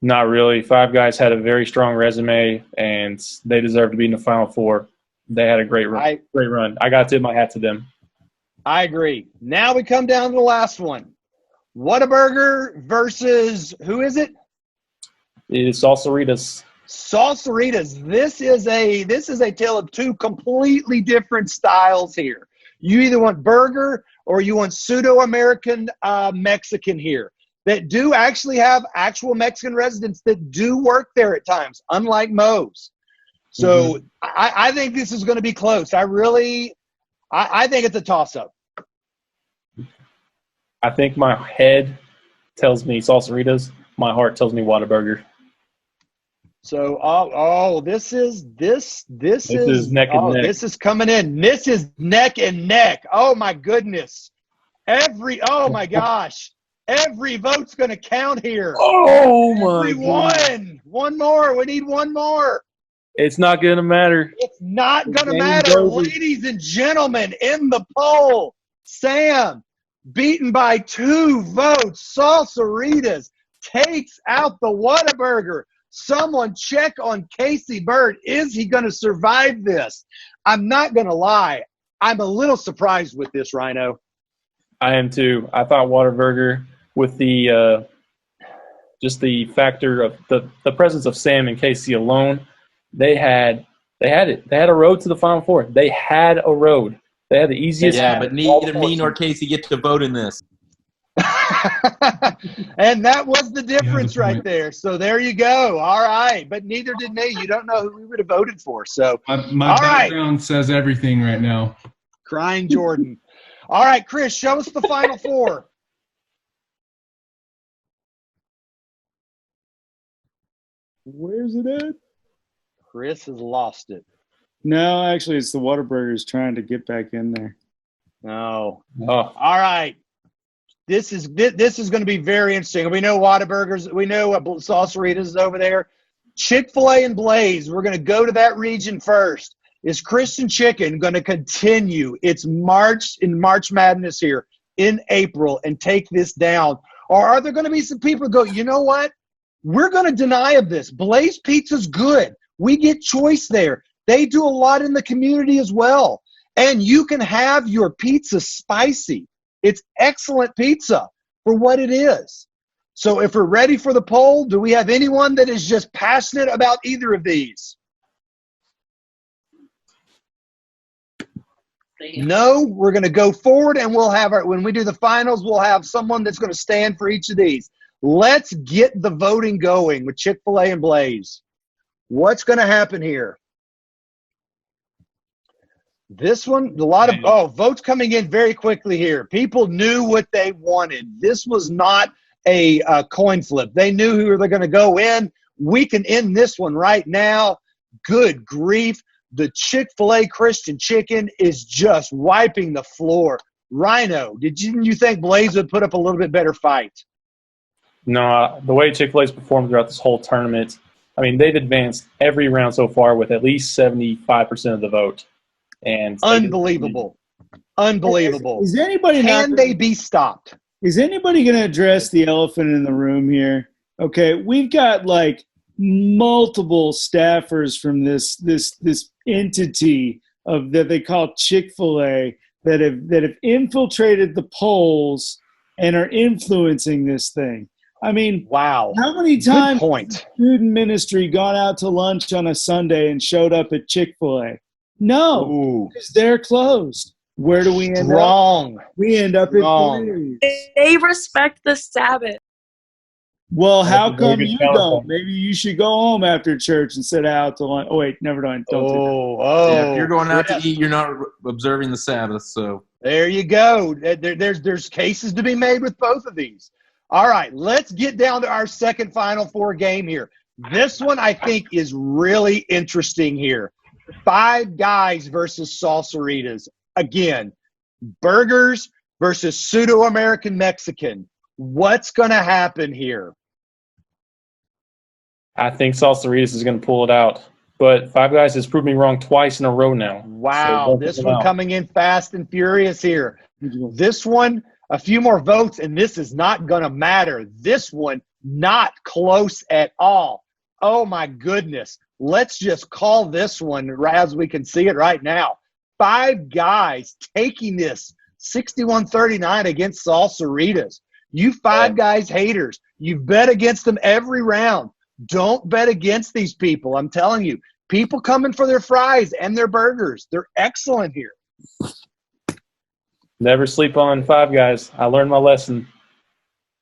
Not really. Five Guys had a very strong resume, and they deserve to be in the Final Four. They had a great run. Great run. I got to tip my hat to them. I agree. Now we come down to the last one. Whataburger versus, who is it? It is Salsaritas. Salsaritas. This is a tale of two completely different styles here. You either want burger or you want pseudo-American Mexican here that do actually have actual Mexican residents that do work there at times, unlike Moe's. So I think this is going to be close. I think it's a toss-up. I think my head tells me Salsaritas. My heart tells me Whataburger. So, this is neck and neck. This is coming in. This is neck and neck. Oh my goodness! Oh my gosh! Every vote's going to count here. Oh my! Everyone, one more. We need one more. It's not going to matter. It's not going to matter, ladies and gentlemen. In the poll, Sam, beaten by 2 votes. Salsaritas takes out the Whataburger. Someone check on Casey Bird. Is he going to survive this? I'm not going to lie. I'm a little surprised with this, Rhino. I am too. I thought Whataburger, with the just the factor of the presence of Sam and Casey alone, they had it. They had a road to the Final Four. They had a road. They had the easiest. Yeah, but neither me nor Casey get to vote in this. And that was the difference right there. So there you go. All right. But neither did me. You don't know who we would have voted for. So my background says everything right now. Crying Jordan. All right, Chris, show us the Final Four. Where's it at? Chris has lost it. No, actually, it's the Whataburgers trying to get back in there. No. Oh. All right. This is going to be very interesting. We know Whataburgers. We know Salsaritas is over there. Chick-fil-A and Blaze. We're going to go to that region first. Is Christian Chicken going to continue its march in March Madness here in April and take this down? Or are there going to be some people who go, you know what? We're going to deny of this. Blaze Pizza's good. We get choice there. They do a lot in the community as well. And you can have your pizza spicy. It's excellent pizza for what it is. So if we're ready for the poll, do we have anyone that is just passionate about either of these? No, we're going to go forward, and we'll have when we do the finals, we'll have someone that's going to stand for each of these. Let's get the voting going with Chick-fil-A and Blaze. What's going to happen here? This one, a lot of votes coming in very quickly here. People knew what they wanted. This was not a coin flip. They knew who they're going to go in. We can end this one right now. Good grief. The Chick-fil-A Christian Chicken is just wiping the floor. Rhino, didn't you think Blaze would put up a little bit better fight? No, the way Chick-fil-A's performed throughout this whole tournament, I mean, they've advanced every round so far with at least 75% of the vote. And unbelievable. Is anybody Can they be stopped? Is anybody going to address the elephant in the room here? Okay, we've got like multiple staffers from this entity of that they call Chick-fil-A that have infiltrated the polls and are influencing this thing. I mean, wow. How many times has student ministry gone out to lunch on a Sunday and showed up at Chick-fil-A? No, because they're closed. Where do we end up? We end up in Blaze. They respect the Sabbath. Well, how come you don't? Maybe you should go home after church instead of out to lunch. Oh, wait, never mind. Don't do that. Yeah, if you're going out to eat, you're not observing the Sabbath. So There you go. There's cases to be made with both of these. All right, let's get down to our second Final Four game here. This one I think is really interesting here. Five Guys versus Salsaritas. Again, burgers versus pseudo-American Mexican. What's going to happen here? I think Salsaritas is going to pull it out. But Five Guys has proved me wrong twice in a row now. Wow, this one coming in fast and furious here. This one, a few more votes, and this is not going to matter. This one, not close at all. Oh, my goodness. Let's just call this one as we can see it right now. Five Guys taking this 61-39 against Salsaritas. You Five Guys haters, you've bet against them every round. Don't bet against these people. I'm telling you, people coming for their fries and their burgers. They're excellent here. Never sleep on Five Guys. I learned my lesson.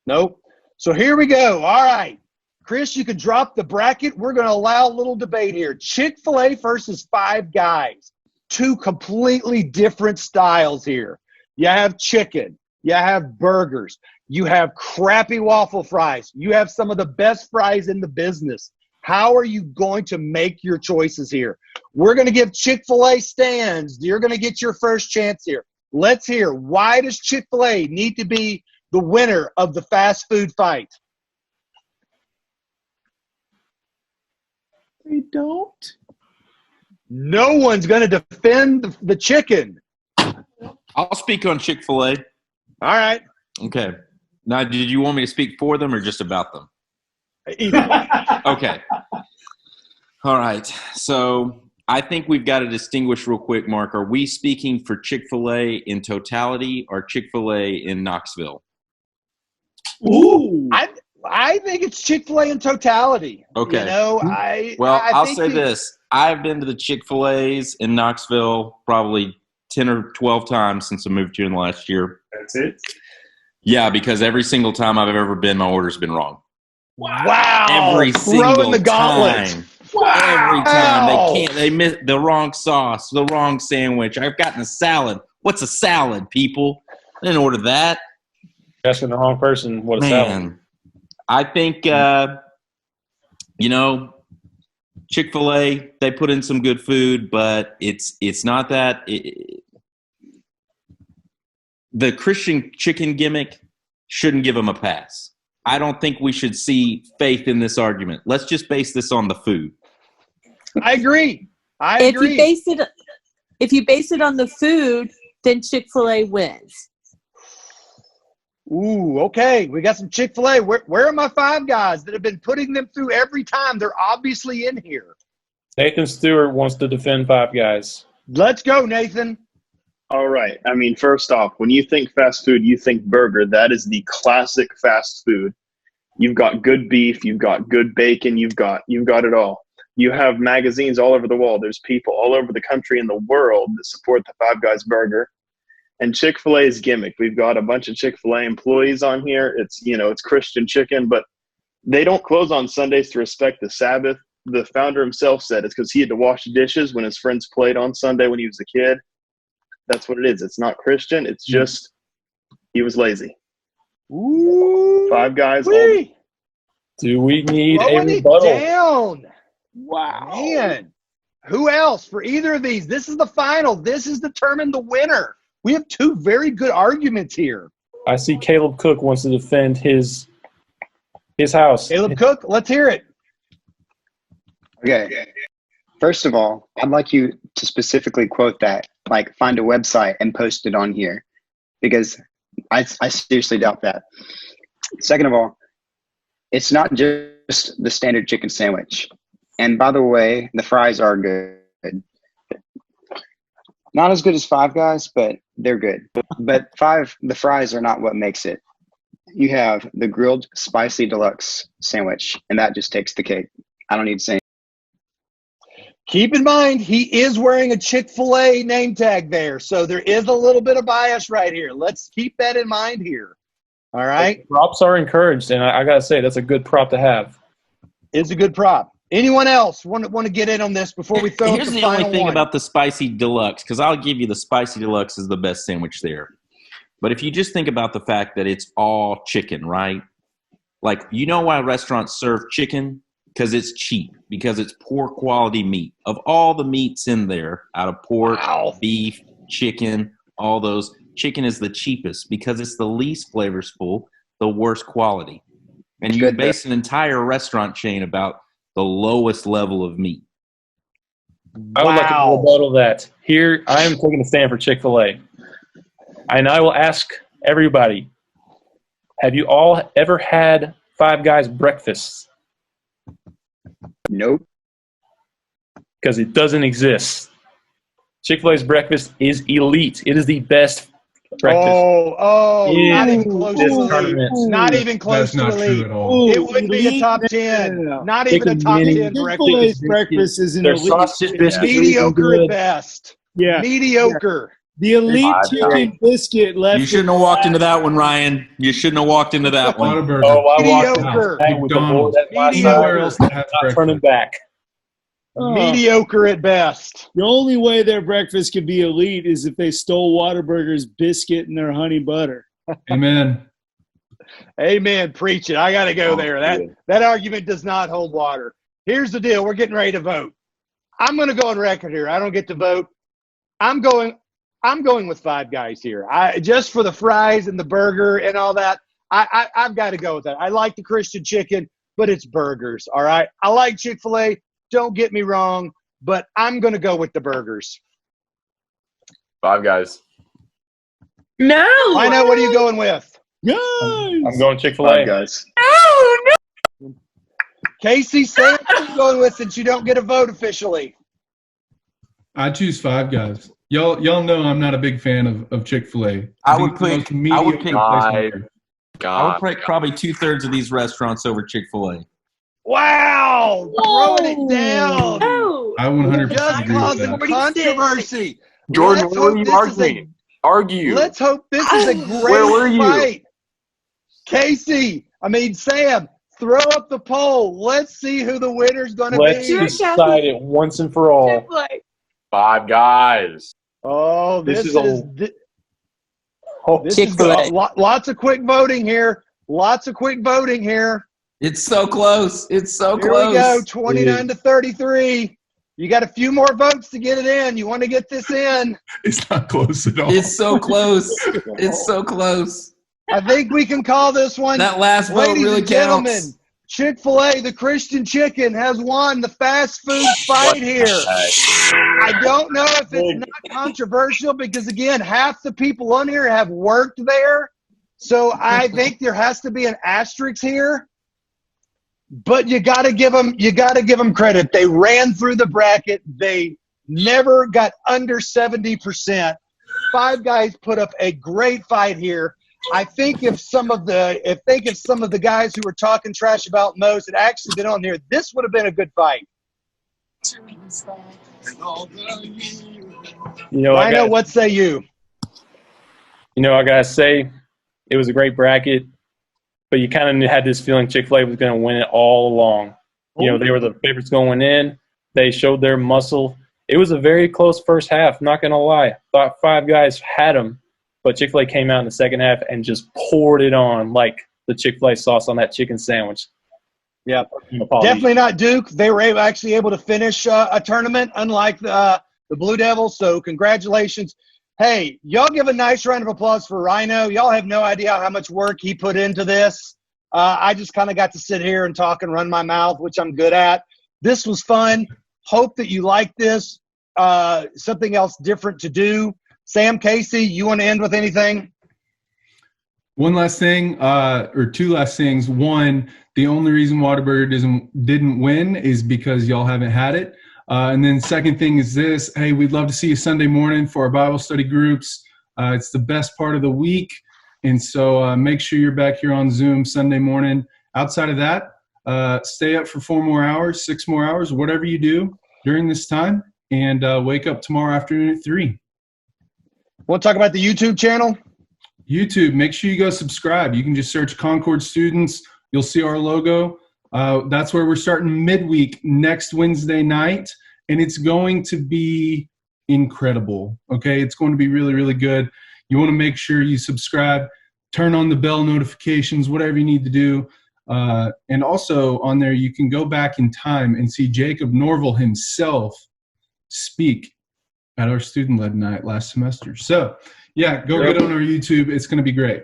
Nope. So here we go. All right. Chris, you can drop the bracket. We're going to allow a little debate here. Chick-fil-A versus Five Guys. Two completely different styles here. You have chicken. You have burgers. You have crappy waffle fries. You have some of the best fries in the business. How are you going to make your choices here? We're going to give Chick-fil-A stands. You're going to get your first chance here. Let's hear, why does Chick-fil-A need to be the winner of the fast food fight? They don't. No one's going to defend the chicken. I'll speak on Chick-fil-A. All right. Okay. Now, did you want me to speak for them or just about them? Okay. All right. So I think we've got to distinguish real quick, Mark. Are we speaking for Chick-fil-A in totality or Chick-fil-A in Knoxville? Ooh. I think it's Chick-fil-A in totality. Okay. You know, I'll say this. I've been to the Chick-fil-A's in Knoxville probably 10 or 12 times since I moved here in the last year. That's it? Yeah, because every single time I've ever been, my order's been wrong. Wow. Every single Throwing the gauntlet. time. Wow. Every time. They miss the wrong sauce, the wrong sandwich. I've gotten a salad. What's a salad, people? I didn't order that. You're asking the wrong person what a salad. I think, Chick-fil-A, they put in some good food, but it's not that. The Christian chicken gimmick shouldn't give them a pass. I don't think we should see faith in this argument. Let's just base this on the food. I agree. I agree. If you base it on the food, then Chick-fil-A wins. Ooh, okay. We got some Chick-fil-A. Where are my Five Guys that have been putting them through every time? They're obviously in here. Nathan Stewart wants to defend Five Guys. Let's go, Nathan. All right. I mean, first off, when you think fast food, you think burger. That is the classic fast food. You've got good beef. You've got good bacon. You've got it all. You have magazines all over the wall. There's people all over the country and the world that support the Five Guys burger. And Chick-fil-A's gimmick. We've got a bunch of Chick-fil-A employees on here. It's Christian chicken, but they don't close on Sundays to respect the Sabbath. The founder himself said it's because he had to wash dishes when his friends played on Sunday when he was a kid. That's what it is. It's not Christian. It's just he was lazy. Ooh, Five Guys. Do we need Throwing a it rebuttal? down. Wow. Man. Who else for either of these? This is the final. This is determined the winner. We have two very good arguments here. I see Caleb Cook wants to defend his house. Caleb Cook, let's hear it. Okay. First of all, I'd like you to specifically quote that, like find a website and post it on here, because I seriously doubt that. Second of all, it's not just the standard chicken sandwich. And by the way, the fries are good. Not as good as Five Guys, but they're good. But the fries are not what makes it. You have the grilled spicy deluxe sandwich, and that just takes the cake. I don't need to say. Keep in mind, he is wearing a Chick-fil-A name tag there, so there is a little bit of bias right here. Let's keep that in mind here. All right? Props are encouraged, and I got to say, that's a good prop to have. It's a good prop. Anyone else want to get in on this before we throw Here's up the the only final thing one? about the spicy deluxe, because I'll give you the spicy deluxe is the best sandwich there. But if you just think about the fact that it's all chicken, right? Like, you know why restaurants serve chicken? Because it's cheap, because it's poor quality meat. Of all the meats in there, out of pork, beef, chicken, all those, chicken is the cheapest because it's the least flavorful, the worst quality. And you base an entire restaurant chain about the lowest level of meat. I would like to rebuttal that. Here, I am taking a stand for Chick-fil-A. And I will ask everybody, have you all ever had Five Guys breakfast? Nope. Because it doesn't exist. Chick-fil-A's breakfast is elite. It is the best breakfast. Not even close to this elite. tournament. Not even close That's not to true elite. at all. It would be a top 10. Not even a top 10 Chick-fil-A's breakfast. breakfast is an Their elite. sausage biscuits are even Mediocre good. at best. Yeah. Mediocre. The elite chicken biscuit left. You shouldn't have walked into that one, Ryan. You shouldn't have walked into that one. Whataburger. Oh, I walked into Mediocre. that with the board McDonald's. at my Anywhere side. else that has Not turning back. Mediocre at best. The only way their breakfast could be elite is if they stole Whataburger's biscuit and their honey butter. Amen. Amen. Preach it. I got to go there. That argument does not hold water. Here's the deal. We're getting ready to vote. I'm going to go on record here. I don't get to vote. I'm going with Five Guys here. Just for the fries and the burger and all that. I've got to go with that. I like the Christian chicken, but it's burgers. All right. I like Chick-fil-A. Don't get me wrong, but I'm going to go with the burgers. Five Guys. No. I know. What are you going with? I'm going Chick-fil-A. Five Guys. No. Casey, Sam, what are you going with since you don't get a vote officially? I choose Five Guys. Y'all know I'm not a big fan of Chick-fil-A. I would pick God. probably 2/3 of these restaurants over Chick-fil-A. Wow. Throwing it down. No. I 100% Just agree with causing that. controversy. Jordan, Let's where were hope you this is arguing? Argue. Let's hope this is a great Where were you? fight. Sam, throw up the poll. Let's see who the winner's going to Let's be. decide it once and for all. Five Guys. Oh, this is Chick-fil-A. lots of quick voting here. Lots of quick voting here. It's so close. It's so Here close. we go, 29 to 33. You got a few more votes to get it in. You want to get this in? It's not close at all. It's so close. It's so close. I think we can call this one. That last vote Ladies really and gentlemen, counts. Chick-fil-A, the Christian chicken, has won the fast food fight here. I don't know if it's not controversial because, again, half the people on here have worked there. So I think there has to be an asterisk here. But you got to give them credit. They ran through the bracket. They never got under 70%. Five Guys put up a great fight here. I think if some of the guys who were talking trash about Moe's had actually been on here, this would have been a good fight. What say you? I gotta say, it was a great bracket, but you kind of had this feeling Chick-fil-A was going to win it all along. They were the favorites going in. They showed their muscle. It was a very close first half. Not gonna lie, thought Five Guys had them. But Chick-fil-A came out in the second half and just poured it on like the Chick-fil-A sauce on that chicken sandwich. Yeah, definitely not Duke. They were actually able to finish a tournament, unlike the Blue Devils. So congratulations. Hey, y'all give a nice round of applause for Rhino. Y'all have no idea how much work he put into this. I just kind of got to sit here and talk and run my mouth, which I'm good at. This was fun. Hope that you like this. Something else different to do. Sam, Casey, you want to end with anything? One last thing, or two last things. One, the only reason Whataburger didn't win is because y'all haven't had it. And then second thing is this. Hey, we'd love to see you Sunday morning for our Bible study groups. It's the best part of the week. And so make sure you're back here on Zoom Sunday morning. Outside of that, stay up for 4 more hours, 6 more hours, whatever you do during this time. And wake up tomorrow afternoon at 3. Want to talk about the YouTube channel? YouTube, make sure you go subscribe. You can just search Concord Students. You'll see our logo. That's where we're starting midweek next Wednesday night, and it's going to be incredible. Okay, it's going to be really, really good. You want to make sure you subscribe, turn on the bell notifications, whatever you need to do. And also on there, you can go back in time and see Jacob Norville himself speak at our student-led night last semester. So, yeah, go get on our YouTube. It's going to be great.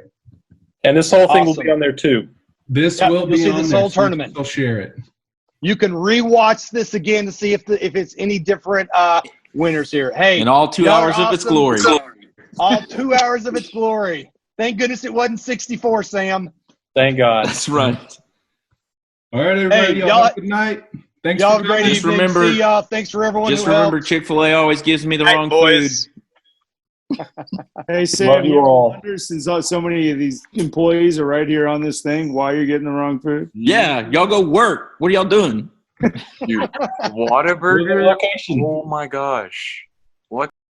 And this whole thing will be on there too. This Yep, will you'll be see on this there. whole tournament. They'll share it. You can rewatch this again to see if it's any different winners here. Hey, In all 2 y'all are hours of its awesome. glory. All 2 hours of its glory. Thank goodness it wasn't 64, Sam. Thank God. That's right. All right, everybody. Hey, y'all y'all- have a good night. Thanks Y'all for have a great joining us. Just evening. remember- See y'all. Thanks for everyone Just who remember, helped. Chick-fil-A always gives me the wrong boys. Hey, Sam, Love you you ever all. wonder, since so many of these employees are right here on this thing, why you're getting the wrong food? food. Yeah, y'all go work. What are y'all doing? Dude, Whataburger? Location. Oh my gosh. What?